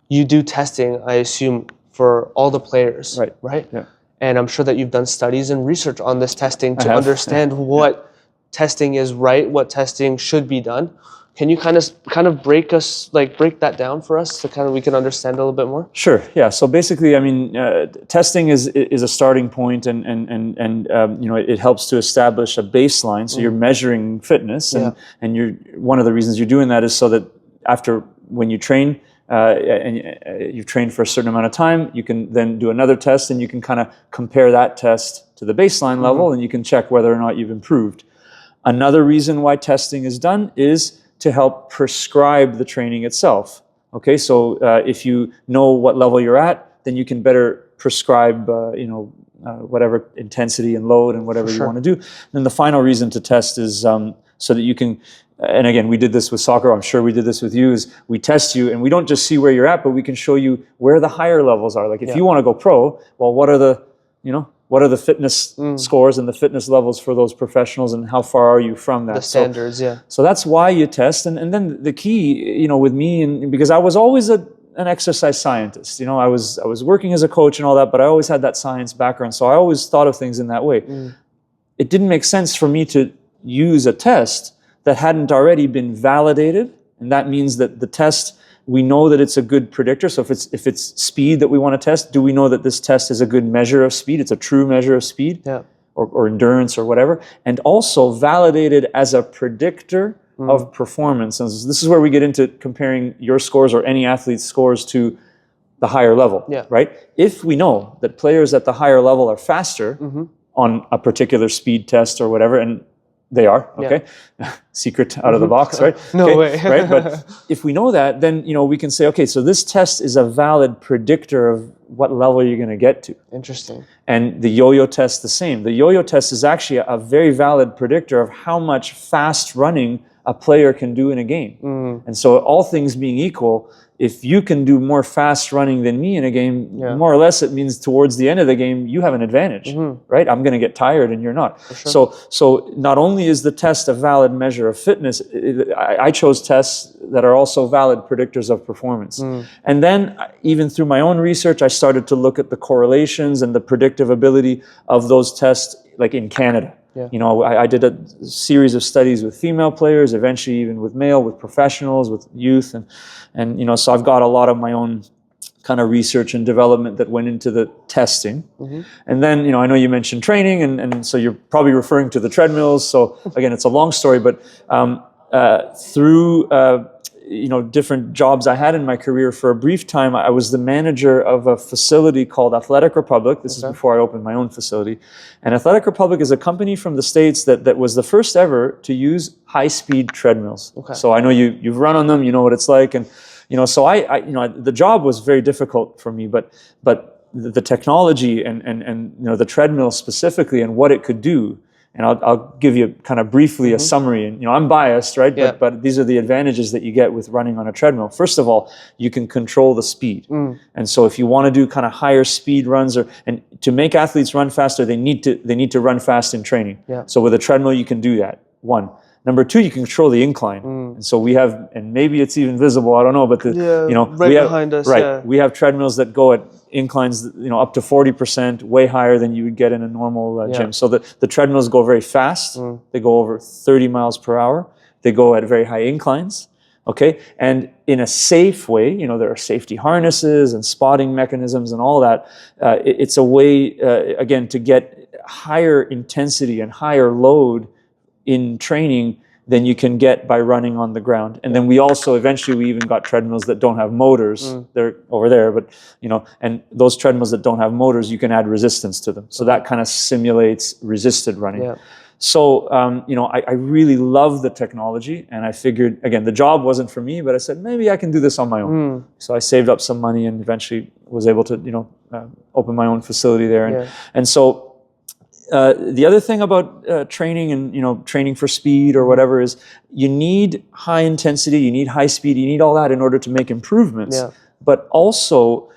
You do testing, I assume, for all the players. Right. Yeah. And I'm sure that you've done studies and research on this testing to understand what testing is right, what testing should be done. Can you kind of break that down for us so we can understand a little bit more? Sure. Yeah. So basically, I mean, testing is a starting point, and it helps to establish a baseline. So you're measuring fitness, and you're one of the reasons you're doing that is so that when you train. And you've trained for a certain amount of time, you can then do another test, and you can kind of compare that test to the baseline level, and you can check whether or not you've improved. Another reason why testing is done is to help prescribe the training itself. Okay, so if you know what level you're at, then you can better prescribe, whatever intensity and load and whatever you want to do. And the final reason to test is so that you can. And again, we did this with soccer. I'm sure we did this with you. Is we test you, and we don't just see where you're at, but we can show you where the higher levels are. Like if you want to go pro, well, what are the fitness scores and the fitness levels for those professionals, and how far are you from that? The standards, So that's why you test, and then the key, with me, and because I was always an exercise scientist. I was working as a coach and all that, but I always had that science background, so I always thought of things in that way. It didn't make sense for me to use a test that hadn't already been validated, and that means that the test, we know that it's a good predictor. So if it's speed that we want to test, do we know that this test is a good measure of speed? It's a true measure of speed, or endurance or whatever, and also validated as a predictor of performance. And this is where we get into comparing your scores or any athlete's scores to the higher level, right? If we know that players at the higher level are faster on a particular speed test or whatever, and they are, okay? Secret out of the box, right? No way.
Right? But if we know that, then we can say, okay, so this test is a valid predictor of what level you're going to get to.
Interesting.
And the yo-yo test the same. The yo-yo test is actually a very valid predictor of how much fast running a player can do in a game. And so all things being equal, if you can do more fast running than me in a game, more or less it means towards the end of the game, you have an advantage, right? I'm going to get tired and you're not. So not only is the test a valid measure of fitness, I chose tests that are also valid predictors of performance. And then even through my own research, I started to look at the correlations and the predictive ability of those tests, like in Canada. I did a series of studies with female players, eventually even with male, with professionals, with youth, and so I've got a lot of my own kind of research and development that went into the testing. And then, I know you mentioned training, and so you're probably referring to the treadmills. So again, it's a long story, but through different jobs I had in my career, for a brief time, I was the manager of a facility called Athletic Republic. This is before I opened my own facility. And Athletic Republic is a company from the States that was the first ever to use high-speed treadmills. So I know you've run on them, you know what it's like. And, so I the job was very difficult for me, but the technology and the treadmill specifically and what it could do. And I'll give you kind of briefly a summary. And I'm biased, right? But these are the advantages that you get with running on a treadmill. First of all, you can control the speed. And so if you want to do kind of higher speed runs, and to make athletes run faster, they need to run fast in training. So with a treadmill, you can do that. One. Number two, you can control the incline. And so we have, and maybe it's even visible, I don't know, but
behind us.
We have treadmills that go at inclines, up to 40%, way higher than you would get in a normal gym. So the treadmills go very fast. They go over 30 miles per hour. They go at very high inclines. Okay, and in a safe way, there are safety harnesses and spotting mechanisms and all that. It's a way, again, to get higher intensity and higher load in training than you can get by running on the ground. And then we also, eventually, we even got treadmills that don't have motors. They're over there, but, you know, and those treadmills that don't have motors, you can add resistance to them. So that kind of simulates resisted running.
Yeah.
So, you know, I really love the technology, and I figured, again, the job wasn't for me, but I said, maybe I can do this on my own. So I saved up some money and eventually was able to, you know, open my own facility there. And so the other thing about training and, you know, training for speed or whatever is you need high intensity, you need high speed, you need all that in order to make improvements. But also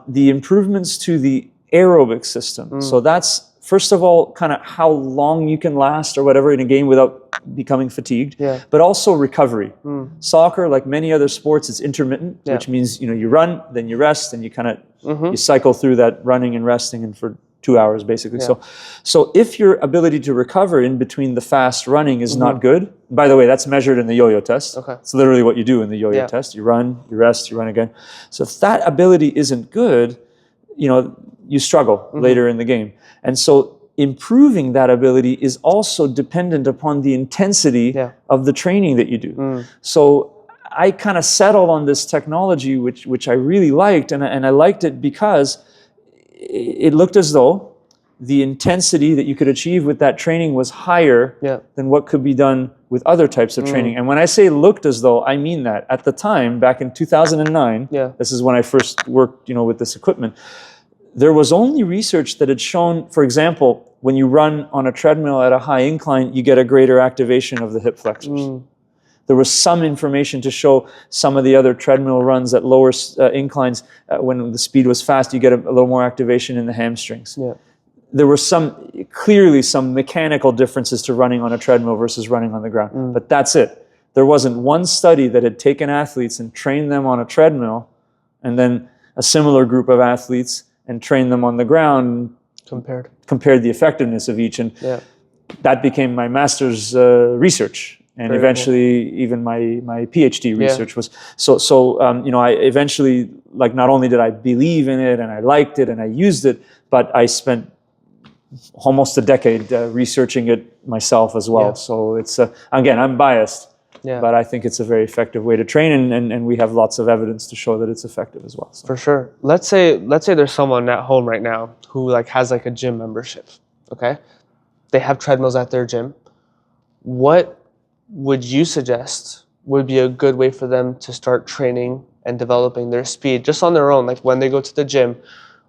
the improvements to the aerobic system. So that's, first of all, kind of how long you can last or whatever in a game without becoming fatigued, but also recovery. Soccer, like many other sports, it's intermittent, which means, you know, you run, then you rest, and you kind of you cycle through that running and resting and for 2 hours basically. So if your ability to recover in between the fast running is not good, by the way, that's measured in the yo-yo test. It's literally what you do in the yo-yo test. You run, you rest, you run again. So if that ability isn't good, you know, you struggle later in the game. And so improving that ability is also dependent upon the intensity of the training that you do. So I kind of settled on this technology, which I really liked, and I liked it because it looked as though the intensity that you could achieve with that training was higher than what could be done with other types of training. And when I say looked as though, I mean that. At the time, back in 2009, this is when I first worked, you know, with this equipment, there was only research that had shown, for example, when you run on a treadmill at a high incline, you get a greater activation of the hip flexors. There was some information to show some of the other treadmill runs at lower inclines, when the speed was fast, you get a little more activation in the hamstrings. There were clearly some mechanical differences to running on a treadmill versus running on the ground, but that's it. There wasn't one study that had taken athletes and trained them on a treadmill, and then a similar group of athletes and trained them on the ground, compared the effectiveness of each. And that became my master's research. And eventually, even my PhD research was you know, I eventually, like, not only did I believe in it and I liked it and I used it, but I spent almost a decade researching it myself as well. So it's again, I'm biased, but I think it's a very effective way to train, and we have lots of evidence to show that it's effective as well. So.
For sure. Let's say there's someone at home right now who like has like a gym membership. Okay, they have treadmills at their gym. What would you suggest would be a good way for them to start training and developing their speed just on their own, like when they go to the gym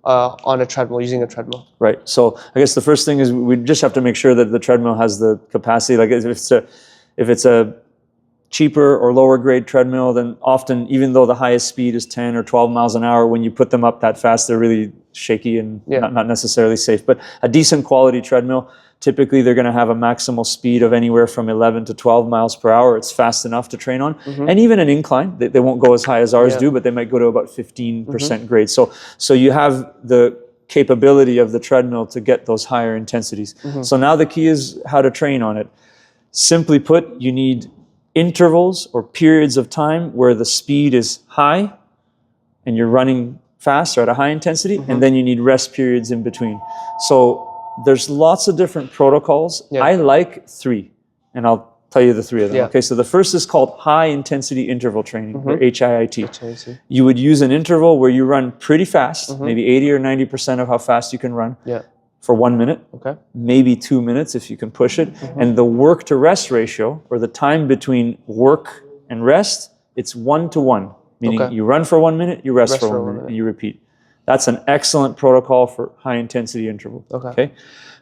on a treadmill, using a treadmill? Right.
So I guess the first thing is we just have to make sure that the treadmill has the capacity. Like if it's a cheaper or lower grade treadmill, then often, even though the highest speed is 10 or 12 miles an hour, when you put them up that fast, they're really shaky and not necessarily safe. But a decent quality treadmill, typically they're going to have a maximal speed of anywhere from 11 to 12 miles per hour. It's fast enough to train on. And even an incline, they won't go as high as ours do, but they might go to about 15% grade. So you have the capability of the treadmill to get those higher intensities. So now the key is how to train on it. Simply put, you need intervals or periods of time where the speed is high and you're running fast or at a high intensity, and then you need rest periods in between. So there's lots of different protocols. I like 3, and I'll tell you the 3 of them. Okay, so the first is called high intensity interval training, or HIIT. You would use an interval where you run pretty fast, maybe 80 or 90% of how fast you can run, for 1 minute, maybe 2 minutes if you can push it. And the work to rest ratio, or the time between work and rest, it's 1 to 1, meaning you run for 1 minute, you rest for 1 minute, and you repeat. That's an excellent protocol for high intensity interval. Okay.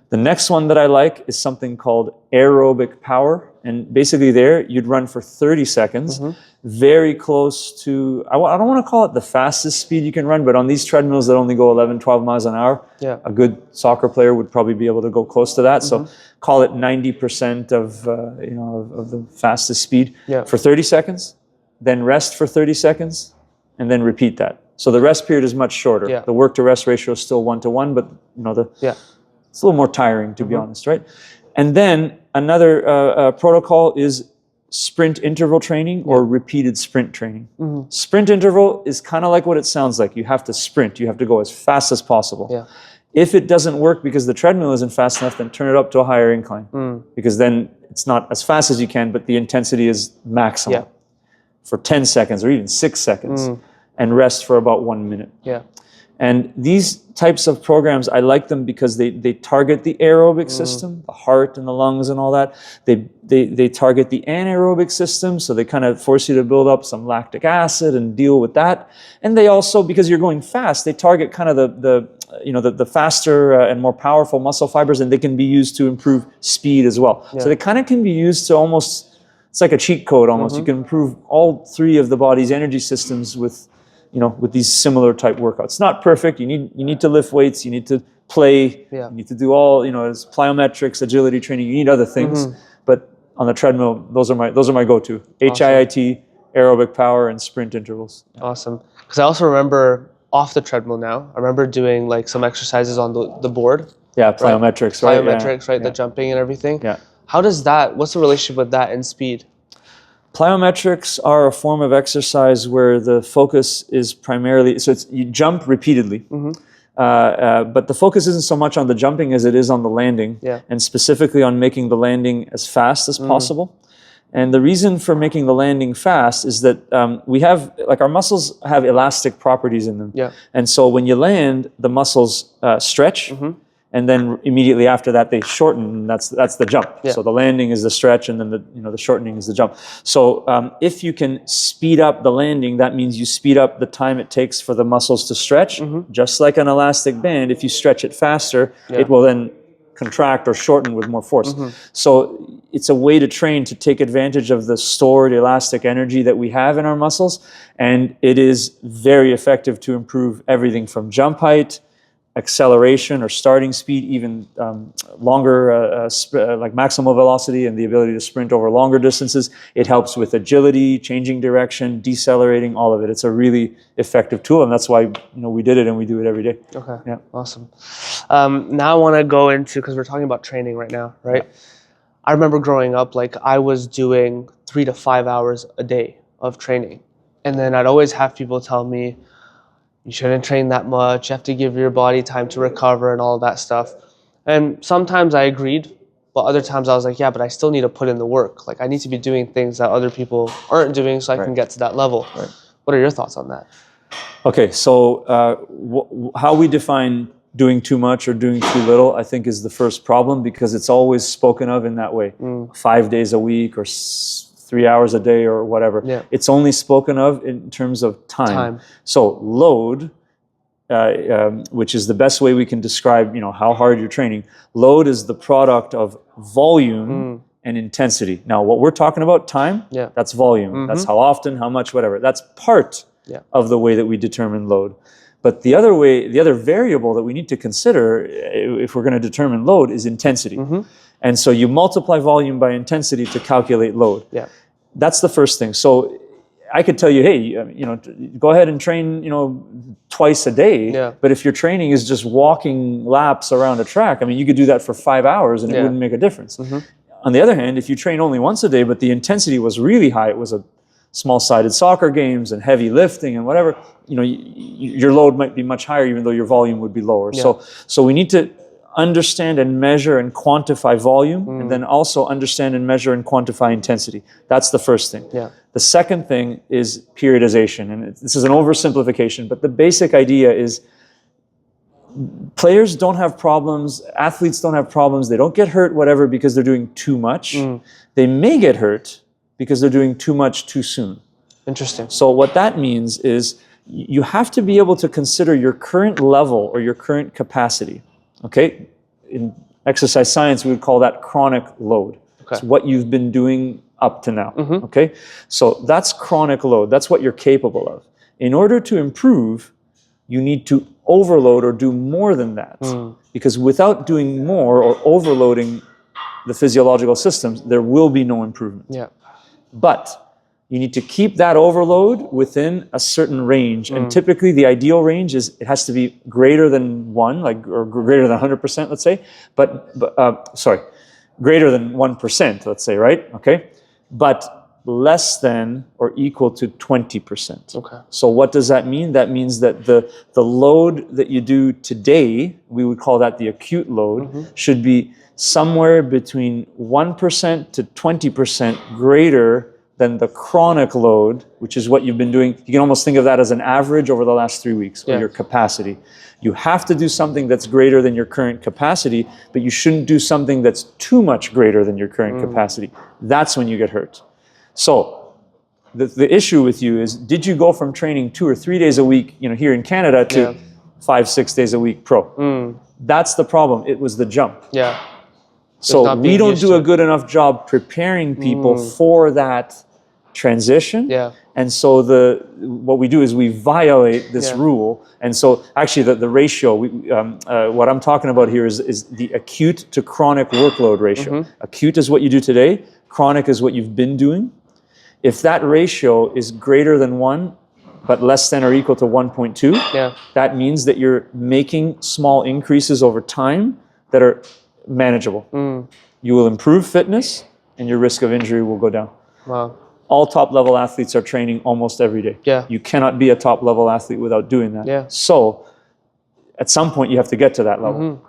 The next one that I like is something called aerobic power. And basically there, you'd run for 30 seconds, very close to, I don't want to call it the fastest speed you can run, but on these treadmills that only go 11, 12 miles an hour, a good soccer player would probably be able to go close to that. So call it 90% of the fastest speed for 30 seconds, then rest for 30 seconds, and then repeat that. So the rest period is much shorter. The work to rest ratio is still 1 to 1, but it's a little more tiring, to be honest, right? And then another protocol is sprint interval training or repeated sprint training. Sprint interval is kind of like what it sounds like. You have to sprint. You have to go as fast as possible. If it doesn't work because the treadmill isn't fast enough, then turn it up to a higher incline. Because then it's not as fast as you can, but the intensity is maximal for 10 seconds or even 6 seconds, and rest for about 1 minute.
Yeah.
And these types of programs, I like them because they target the aerobic system, the heart and the lungs and all that. They target the anaerobic system, so they kind of force you to build up some lactic acid and deal with that. And they also, because you're going fast, they target kind of the faster and more powerful muscle fibers, and they can be used to improve speed as well. So they kind of can be used to almost, it's like a cheat code almost. You can improve all three of the body's energy systems with these similar type workouts. Not perfect. You need to lift weights. You need to play. You need to do all, it's plyometrics, agility training. You need other things. But on the treadmill, those are my go-to.
Awesome.
HIIT, aerobic power, and sprint intervals.
Awesome. Because I also remember off the treadmill now, I remember doing like some exercises on the board.
Yeah, plyometrics, right?
Plyometrics, right? The jumping and everything.
Yeah.
What's the relationship with that and speed?
Plyometrics are a form of exercise where the focus is primarily, so you jump repeatedly, but the focus isn't so much on the jumping as it is on the landing, and specifically on making the landing as fast as possible. And the reason for making the landing fast is that we have, like, our muscles have elastic properties in them. Yeah. And so when you land, the muscles stretch, and then immediately after that they shorten, and that's the jump. Yeah. So the landing is the stretch, and then the shortening is the jump. So if you can speed up the landing, that means you speed up the time it takes for the muscles to stretch. Just like an elastic band, if you stretch it faster, it will then contract or shorten with more force. So it's a way to train to take advantage of the stored elastic energy that we have in our muscles, and it is very effective to improve everything from jump height, acceleration or starting speed, even longer, like maximal velocity and the ability to sprint over longer distances. It helps with agility, changing direction, decelerating, all of it. It's a really effective tool, and that's why we did it and we do it every day.
Okay, yeah, awesome. Now I want to go into, because we're talking about training right now, right? Yeah. I remember growing up, like, I was doing 3 to 5 hours a day of training, and then I'd always have people tell me, you shouldn't train that much, you have to give your body time to recover and all of that stuff. And sometimes I agreed, but other times I was like, yeah, but I still need to put in the work. Like, I need to be doing things that other people aren't doing so I can get to that level. Right. What are your thoughts on that? Okay,
so how we define doing too much or doing too little, I think, is the first problem, because it's always spoken of in that way. 5 days a week or 3 hours a day or whatever. Yeah. It's only spoken of in terms of time. So load, which is the best way we can describe, how hard you're training. Load is the product of volume and intensity. Now, what we're talking about, time, that's volume. That's how often, how much, whatever. That's part of the way that we determine load. But the other variable that we need to consider if we're going to determine load is intensity. And so you multiply volume by intensity to calculate load. Yeah. That's the first thing. So I could tell you, hey, go ahead and train, twice a day. Yeah. But if your training is just walking laps around a track, you could do that for 5 hours and it wouldn't make a difference. On the other hand, if you train only once a day, but the intensity was really high, it was a small-sided soccer games and heavy lifting and whatever, your load might be much higher even though your volume would be lower. Yeah. So we need to understand and measure and quantify volume, and then also understand and measure and quantify intensity. That's the first thing. Yeah. The second thing is periodization, and this is an oversimplification, but the basic idea is players don't have problems, athletes don't have problems, they don't get hurt, whatever, because they're doing too much. They may get hurt because they're doing too much too soon.
Interesting.
So what that means is you have to be able to consider your current level or your current capacity. Okay, in exercise science, we would call that chronic load. Okay. It's what you've been doing up to now. Okay, so that's chronic load. That's what you're capable of. In order to improve, you need to overload or do more than that. Because without doing more or overloading the physiological systems, there will be no improvement. Yeah. But you need to keep that overload within a certain range. And typically the ideal range is it has to be greater than 1, or greater than 100%, let's say. But greater than 1%, let's say, right? Okay. But less than or equal to 20%.
Okay.
So what does that mean? That means that the load that you do today, we would call that the acute load, should be somewhere between 1% to 20% greater than the chronic load, which is what you've been doing. You can almost think of that as an average over the last 3 weeks, or your capacity. You have to do something that's greater than your current capacity, but you shouldn't do something that's too much greater than your current capacity. That's when you get hurt. So the issue with you is, did you go from training 2 or 3 days a week, here in Canada, to 5-6 days a week pro? That's the problem. It was the jump.
Yeah.
So we don't do a good enough job preparing people for that transition.
Yeah.
And so what we do is we violate this rule. And so actually the ratio, what I'm talking about here is the acute to chronic workload ratio. Acute is what you do today. Chronic is what you've been doing. If that ratio is greater than 1, but less than or equal to 1.2, that means that you're making small increases over time that are manageable. You will improve fitness and your risk of injury will go down.
Wow.
All top level athletes are training almost every day.
Yeah.
You cannot be a top level athlete without doing that.
Yeah.
So at some point you have to get to that level.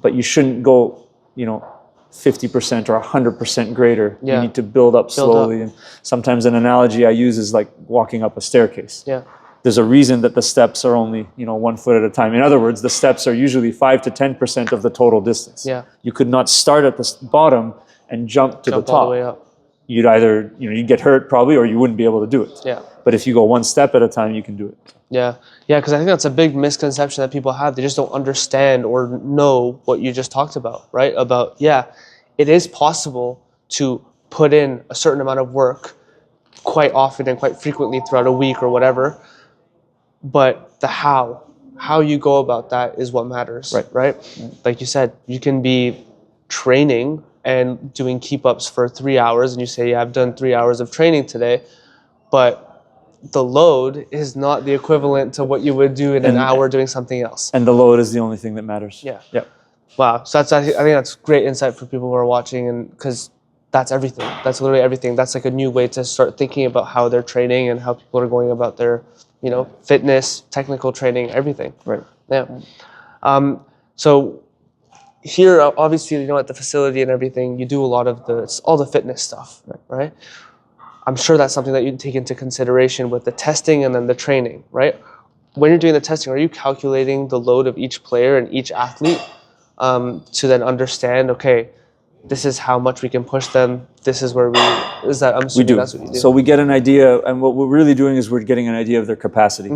But you shouldn't go, 50% or 100% greater. You need to build up slowly. And sometimes an analogy I use is like walking up a staircase.
Yeah.
There's a reason that the steps are only, 1 foot at a time. In other words, the steps are usually 5 to 10% of the total distance.
Yeah.
You could not start at the bottom and jump to the top.
All the way up.
You'd either, you'd get hurt probably, or you wouldn't be able to do it.
Yeah.
But if you go 1 step at a time, you can do it.
Yeah. Yeah, because I think that's a big misconception that people have. They just don't understand or know what you just talked about, right? About, it is possible to put in a certain amount of work quite often and quite frequently throughout a week or whatever. But the how you go about that is what matters, right? Like you said, you can be training and doing keep-ups for 3 hours, and you say, I've done 3 hours of training today, but the load is not the equivalent to what you would do in an hour doing something else.
And the load is the only thing that matters.
Yeah.
Yeah.
Wow. So I think that's great insight for people who are watching, and because that's everything. That's literally everything. That's like a new way to start thinking about how they're training and how people are going about their, fitness, technical training, everything.
Right.
Yeah. So here, obviously, at the facility and everything, you do a lot of all the fitness stuff, right? I'm sure that's something that you take into consideration with the testing and then the training, right? When you're doing the testing, are you calculating the load of each player and each athlete to then understand, okay, this is how much we can push them. This is where I'm assuming that's what you do.
So we get an idea, and what we're really doing is we're getting an idea of their capacity.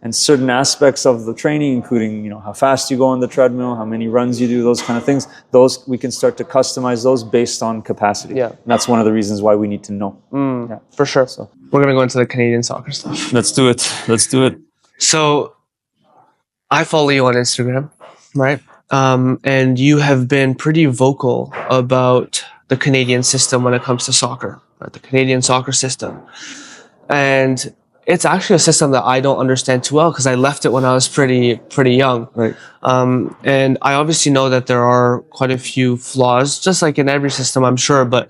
And certain aspects of the training, including, how fast you go on the treadmill, how many runs you do, those kind of things, those we can start to customize those based on capacity.
Yeah.
And that's one of the reasons why we need to know.
For sure. So we're going to go into the Canadian soccer stuff.
Let's do it.
So I follow you on Instagram, right? And you have been pretty vocal about the Canadian system when it comes to soccer, right? The Canadian soccer system. And it's actually a system that I don't understand too well because I left it when I was pretty young.
Right.
And I obviously know that there are quite a few flaws, just like in every system, I'm sure. But,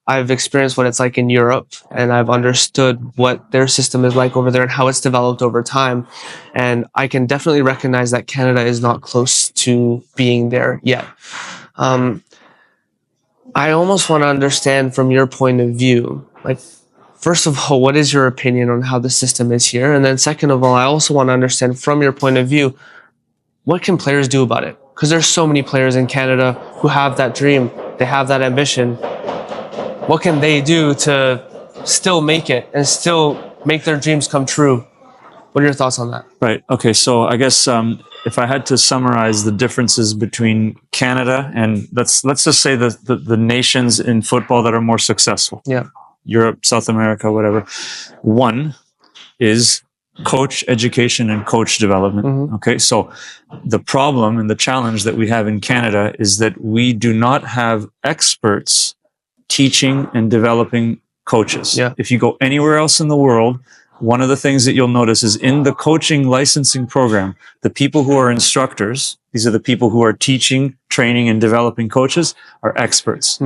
I've experienced what it's like in Europe, and I've understood what their system is like over there and how it's developed over time. And I can definitely recognize that Canada is not close to being there yet. I almost want to understand from your point of view, like, first of all, what is your opinion on how the system is here? And then second of all, I also want to understand from your point of view, what can players do about it? Because there's so many players in Canada who have that dream, they have that ambition. What can they do to still make it and still make their dreams come true? What are your thoughts on that?
Right. Okay. So I guess if I had to summarize the differences between Canada and let's just say the nations in football that are more successful.
Yeah.
Europe, South America, whatever. One is coach education and coach development. Okay. So the problem and the challenge that we have in Canada is that we do not have experts teaching and developing coaches.
Yeah.
If you go anywhere else in the world, one of the things that you'll notice is in the coaching licensing program, the people who are instructors, these are the people who are teaching, training, and developing coaches, are experts.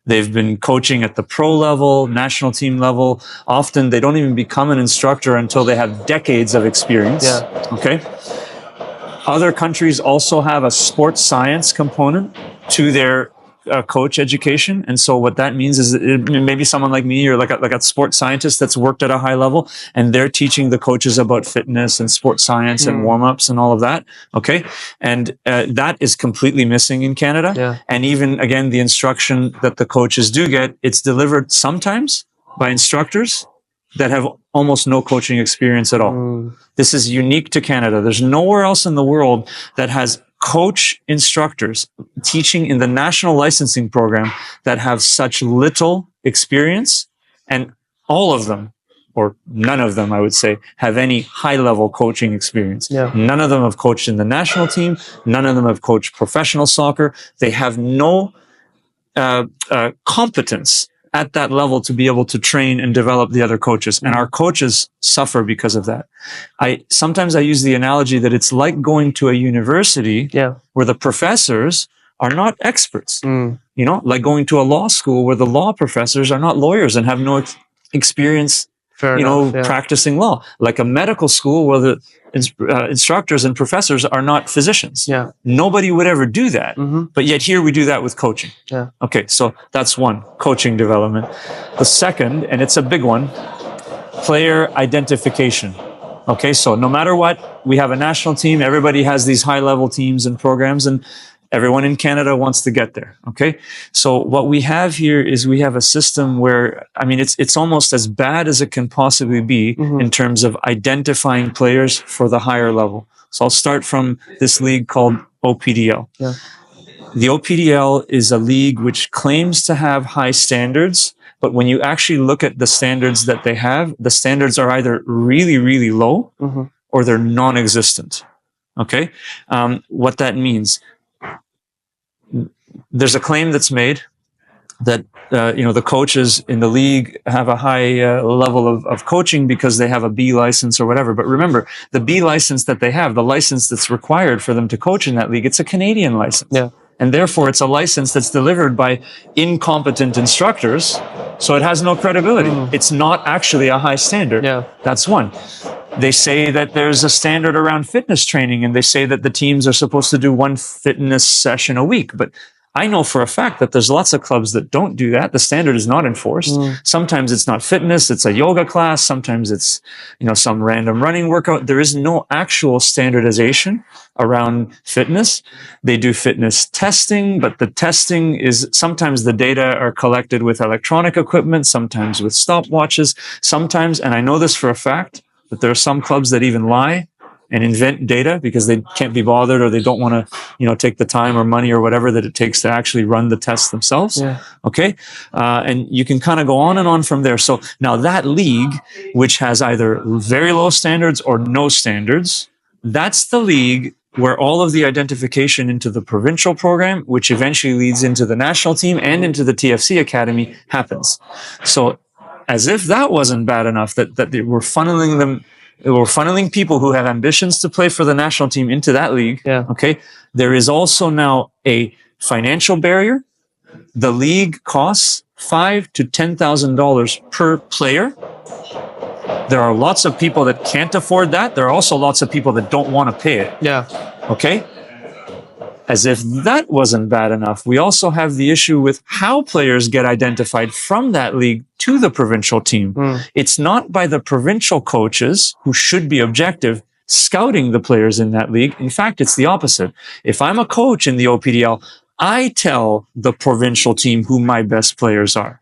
They've been coaching at the pro level, national team level. Often they don't even become an instructor until they have decades of experience.
Yeah.
Okay. Other countries also have a sports science component to their coach education. And so what that means is maybe someone like me or like a sports scientist that's worked at a high level, and they're teaching the coaches about fitness and sports science and warm-ups and all of that. Okay. And that is completely missing in Canada.
Yeah.
And even, again, the instruction that the coaches do get, it's delivered sometimes by instructors that have almost no coaching experience at all. This is unique to Canada. There's nowhere else in the world that has coach instructors teaching in the national licensing program that have such little experience, and all of them, or none of them, I would say, have any high-level coaching experience.
Yeah.
None of them have coached in the national team. None of them have coached professional soccer. They have no competence at that level to be able to train and develop the other coaches. And our coaches suffer because of that. Sometimes I use the analogy that it's like going to a university where the professors are not experts. You know, like going to a law school where the law professors are not lawyers and have no experience, practicing law. Like a medical school where the instructors and professors are not physicians.
Yeah.
Nobody would ever do that. But yet here we do that with coaching.
Yeah.
Okay, so that's one, coaching development. The second, and it's a big one, player identification. Okay, so no matter what, we have a national team. Everybody has these high-level teams and programs, and everyone in Canada wants to get there. Okay, so what we have here is we have a system where, I mean, it's almost as bad as it can possibly be in terms of identifying players for the higher level. So I'll start from this league called OPDL.
Yeah.
The OPDL is a league which claims to have high standards, but when you actually look at the standards that they have, the standards are either really, really low or they're non-existent. Okay, what that means, there's a claim that's made that the coaches in the league have a high level of coaching because they have a B license or whatever. But remember, the B license that they have, the license that's required for them to coach in that league, it's a Canadian license.
Yeah.
And therefore, it's a license that's delivered by incompetent instructors, so it has no credibility. It's not actually a high standard.
Yeah.
That's one. They say that there's a standard around fitness training, and they say that the teams are supposed to do one fitness session a week. But I know for a fact that there's lots of clubs that don't do that. The standard is not enforced. Sometimes it's not fitness, it's a yoga class. Sometimes it's, some random running workout. There is no actual standardization around fitness. They do fitness testing, but the testing is, sometimes the data are collected with electronic equipment, sometimes with stopwatches, sometimes, and I know this for a fact, that there are some clubs that even lie and invent data because they can't be bothered, or they don't want to, take the time or money or whatever that it takes to actually run the tests themselves.
Yeah.
Okay. And you can kind of go on and on from there. So now that league, which has either very low standards or no standards, that's the league where all of the identification into the provincial program, which eventually leads into the national team and into the TFC academy, happens. So as if that wasn't bad enough, that they were funneling them, we're funneling people who have ambitions to play for the national team into that league.
Yeah.
Okay. There is also now a financial barrier. The league costs $5,000 to $10,000 per player. There are lots of people that can't afford that. There are also lots of people that don't want to pay it.
Yeah.
Okay. As if that wasn't bad enough, we also have the issue with how players get identified from that league to the provincial team. It's not by the provincial coaches, who should be objective, scouting the players in that league. In fact, it's the opposite. If I'm a coach in the OPDL, I tell the provincial team who my best players are.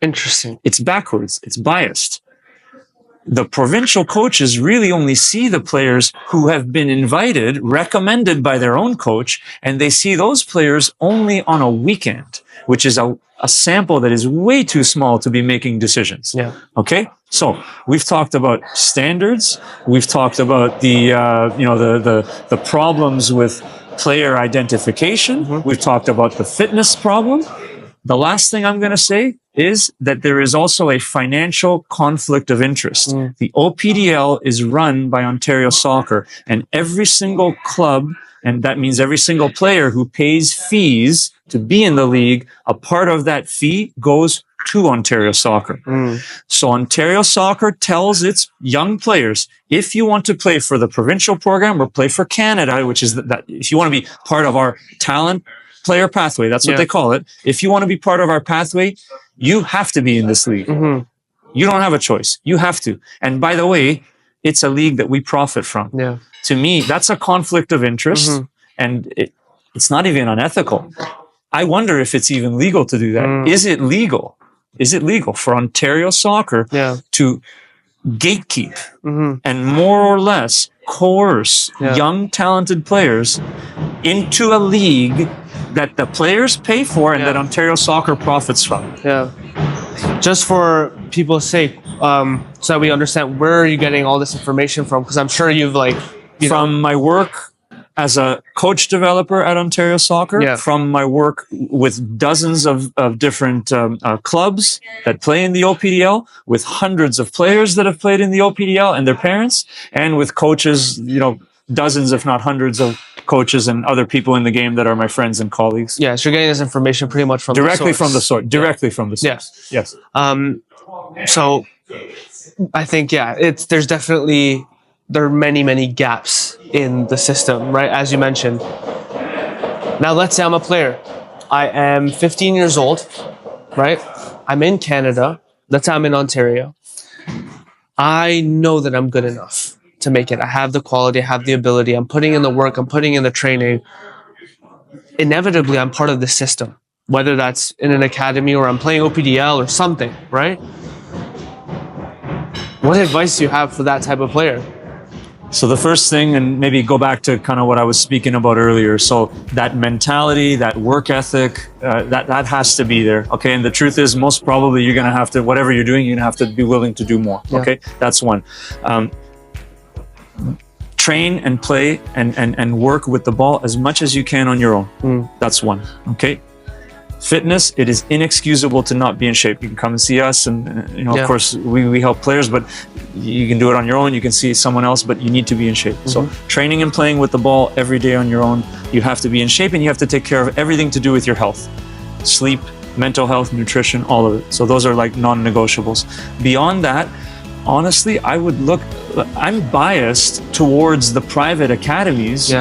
Interesting.
It's backwards. It's biased. The provincial coaches really only see the players who have been invited, recommended by their own coach, and they see those players only on a weekend, which is a sample that is way too small to be making decisions.
Yeah.
Okay? So we've talked about standards. We've talked about the problems with player identification. We've talked about the fitness problem. The last thing I'm going to say is that there is also a financial conflict of interest. The OPDL is run by Ontario Soccer, and every single club, and that means every single player who pays fees to be in the league, a part of that fee goes to Ontario Soccer. So Ontario Soccer tells its young players, if you want to play for the provincial program or play for Canada, which is that if you want to be part of our talent player pathway, that's what they call it. If you want to be part of our pathway, you have to be in this league. You don't have a choice. You have to. And by the way, it's a league that we profit from. To me, that's a conflict of interest, and it's not even unethical. I wonder if it's even legal to do that. Is it legal? Is it legal for Ontario Soccer to gatekeep and more or less coerce young, talented players into a league that the players pay for and that Ontario Soccer profits from?
Just for people's sake, so that we understand, where are you getting all this information from? Because I'm sure you've
from my work as a coach developer at Ontario Soccer, from my work with dozens of different clubs that play in the OPDL, with hundreds of players that have played in the OPDL and their parents, and with coaches, dozens, if not hundreds of coaches and other people in the game that are my friends and colleagues.
So you're getting this information pretty much from
directly from the source. Directly from the source. Yes.
So I think, there are many gaps in the system, right? As you mentioned. Now, let's say I'm a player. I am 15 years old, right? I'm in Canada. Let's say I'm in Ontario. I know that I'm good enough to make it. I have the quality, I have the ability. I'm putting in the work, I'm putting in the training. Inevitably, I'm part of the system, whether that's in an academy or I'm playing OPDL or something, right? What advice do you have for that type of player?
So the first thing, and maybe go back to kind of what I was speaking about earlier. So that mentality, that work ethic, that has to be there. Okay. And the truth is, most probably you're going to have to, whatever you're doing, you're going to have to be willing to do more. Okay. That's one. Train and play and work with the ball as much as you can on your own. That's one. Okay. Fitness, it is inexcusable to not be in shape. You can come and see us, and of course we help players, but you can do it on your own. You can see someone else, but you need to be in shape. So training and playing with the ball every day on your own, you have to be in shape, and you have to take care of everything to do with your health, sleep, mental health, nutrition, all of it. So those are like non-negotiables. Beyond that, honestly, I'm biased towards the private academies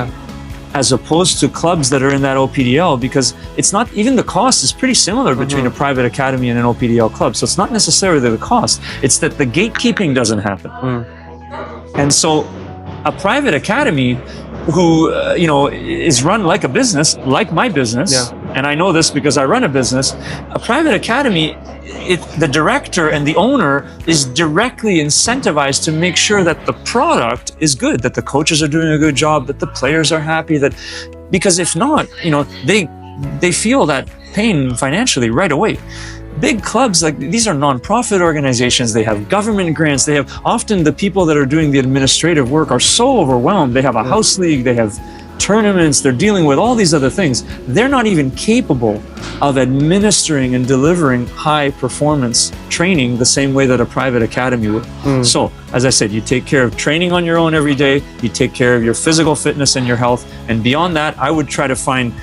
as opposed to clubs that are in that OPDL, because it's not, even the cost is pretty similar between a private academy and an OPDL club. So it's not necessarily the cost, it's that the gatekeeping doesn't happen. And so a private academy who is run like a business, like my business, and I know this because I run a business, a private academy, the director and the owner is directly incentivized to make sure that the product is good, that the coaches are doing a good job, that the players are happy, because if not, they feel that pain financially right away. Big clubs, like these are non-profit organizations, they have government grants, they have, often the people that are doing the administrative work are so overwhelmed. They have a house league, they have tournaments, they're dealing with all these other things. They're not even capable of administering and delivering high performance training the same way that a private academy would. So, as I said, you take care of training on your own every day, you take care of your physical fitness and your health, and beyond that, I would try to find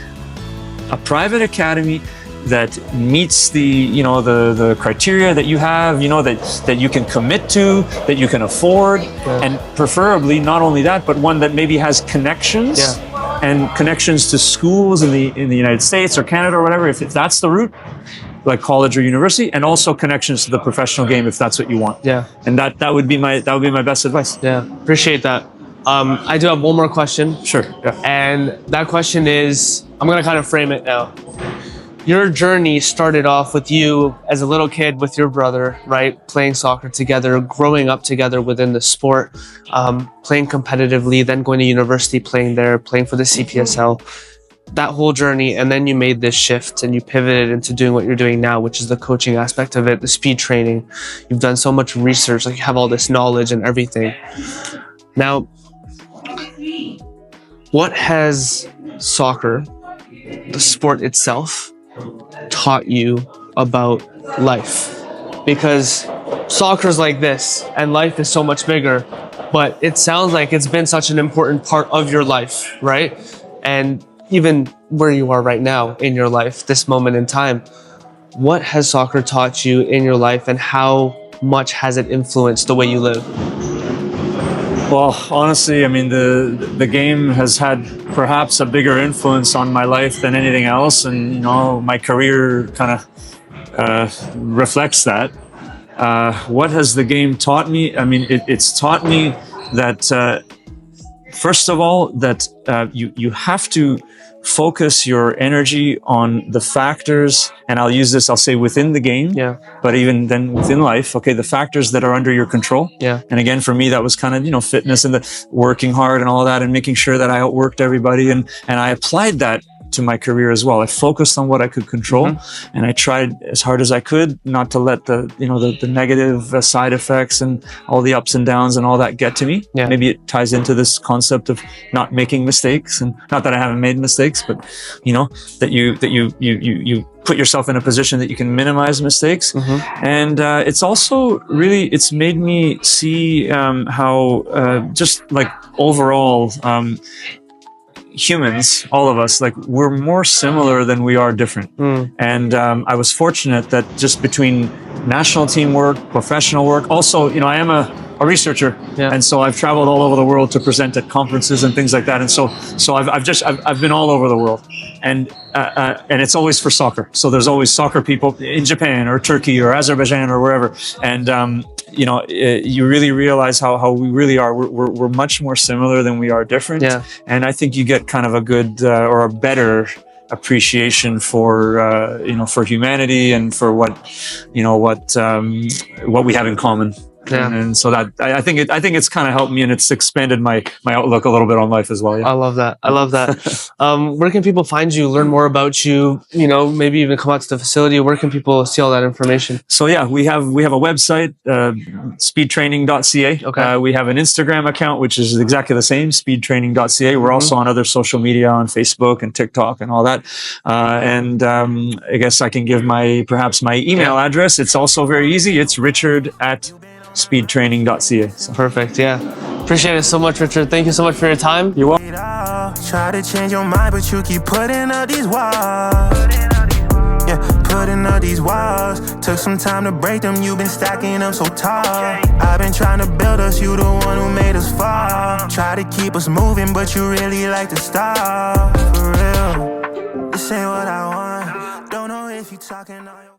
a private academy that meets the criteria that you have, that you can commit to, that you can afford, and preferably not only that, but one that maybe has connections and connections to schools in the United States or Canada or whatever, if that's the route, like college or university, and also connections to the professional game if that's what you want. And that would be my best advice.
Appreciate that. I do have one more question.
Sure.
And that question is, I'm gonna kind of frame it now. Your journey started off with you as a little kid with your brother, right? Playing soccer together, growing up together within the sport, playing competitively, then going to university, playing there, playing for the CPSL, that whole journey. And then you made this shift and you pivoted into doing what you're doing now, which is the coaching aspect of it, the speed training. You've done so much research, like you have all this knowledge and everything. Now, what has soccer, the sport itself, taught you about life? Because soccer's like this and life is so much bigger, but it sounds like it's been such an important part of your life, right? And even where you are right now in your life, this moment in time, what has soccer taught you in your life and how much has it influenced the way you live?
Well, honestly, I mean, the game has had perhaps a bigger influence on my life than anything else, and my career kind of reflects that. What has the game taught me? I mean, it's taught me that first of all, that you have to focus your energy on the factors, and I'll say within the game, but even then within life, okay, the factors that are under your control. And again, for me, that was kind of, fitness and the working hard and all of that, and making sure that I outworked everybody. And I applied that to my career as well. I focused on what I could control, and I tried as hard as I could not to let the negative side effects and all the ups and downs and all that get to me. Maybe it ties into this concept of not making mistakes, and not that I haven't made mistakes, but that you put yourself in a position that you can minimize mistakes. And it's also really, it's made me see how just like overall humans, all of us, like we're more similar than we are different. And I was fortunate that just between national team work, professional work, also, I am a researcher, and so I've traveled all over the world to present at conferences and things like that. And so I've been all over the world, and it's always for soccer. So there's always soccer people in Japan or Turkey or Azerbaijan or wherever, and you really realize how we really are. We're much more similar than we are different. And I think you get kind of a good or a better appreciation for for humanity and for what we have in common. And so that I think it's kind of helped me, and it's expanded my outlook a little bit on life as well.
I love that. Where can people find you, learn more about you, maybe even come out to the facility? Where can people see all that information? So
we have a website, speedtraining.ca.
Okay.
We have an Instagram account, which is exactly the same, speedtraining.ca. We're also on other social media, on Facebook and TikTok and all that. And I guess I can give my email address. It's also very easy. It's richard@speedtraining.ca. So.
Perfect. Appreciate it so much, Richard. Thank you so much for your time.
You're welcome.
Try to change your mind, but you keep putting up these walls. Putting up these walls. Took some time to break them, you've been stacking them so tall. I've been trying to build us, you the one who made us fall. Try to keep us moving, but you really like to stop. For real, this ain't what I want. Don't know if you talking all your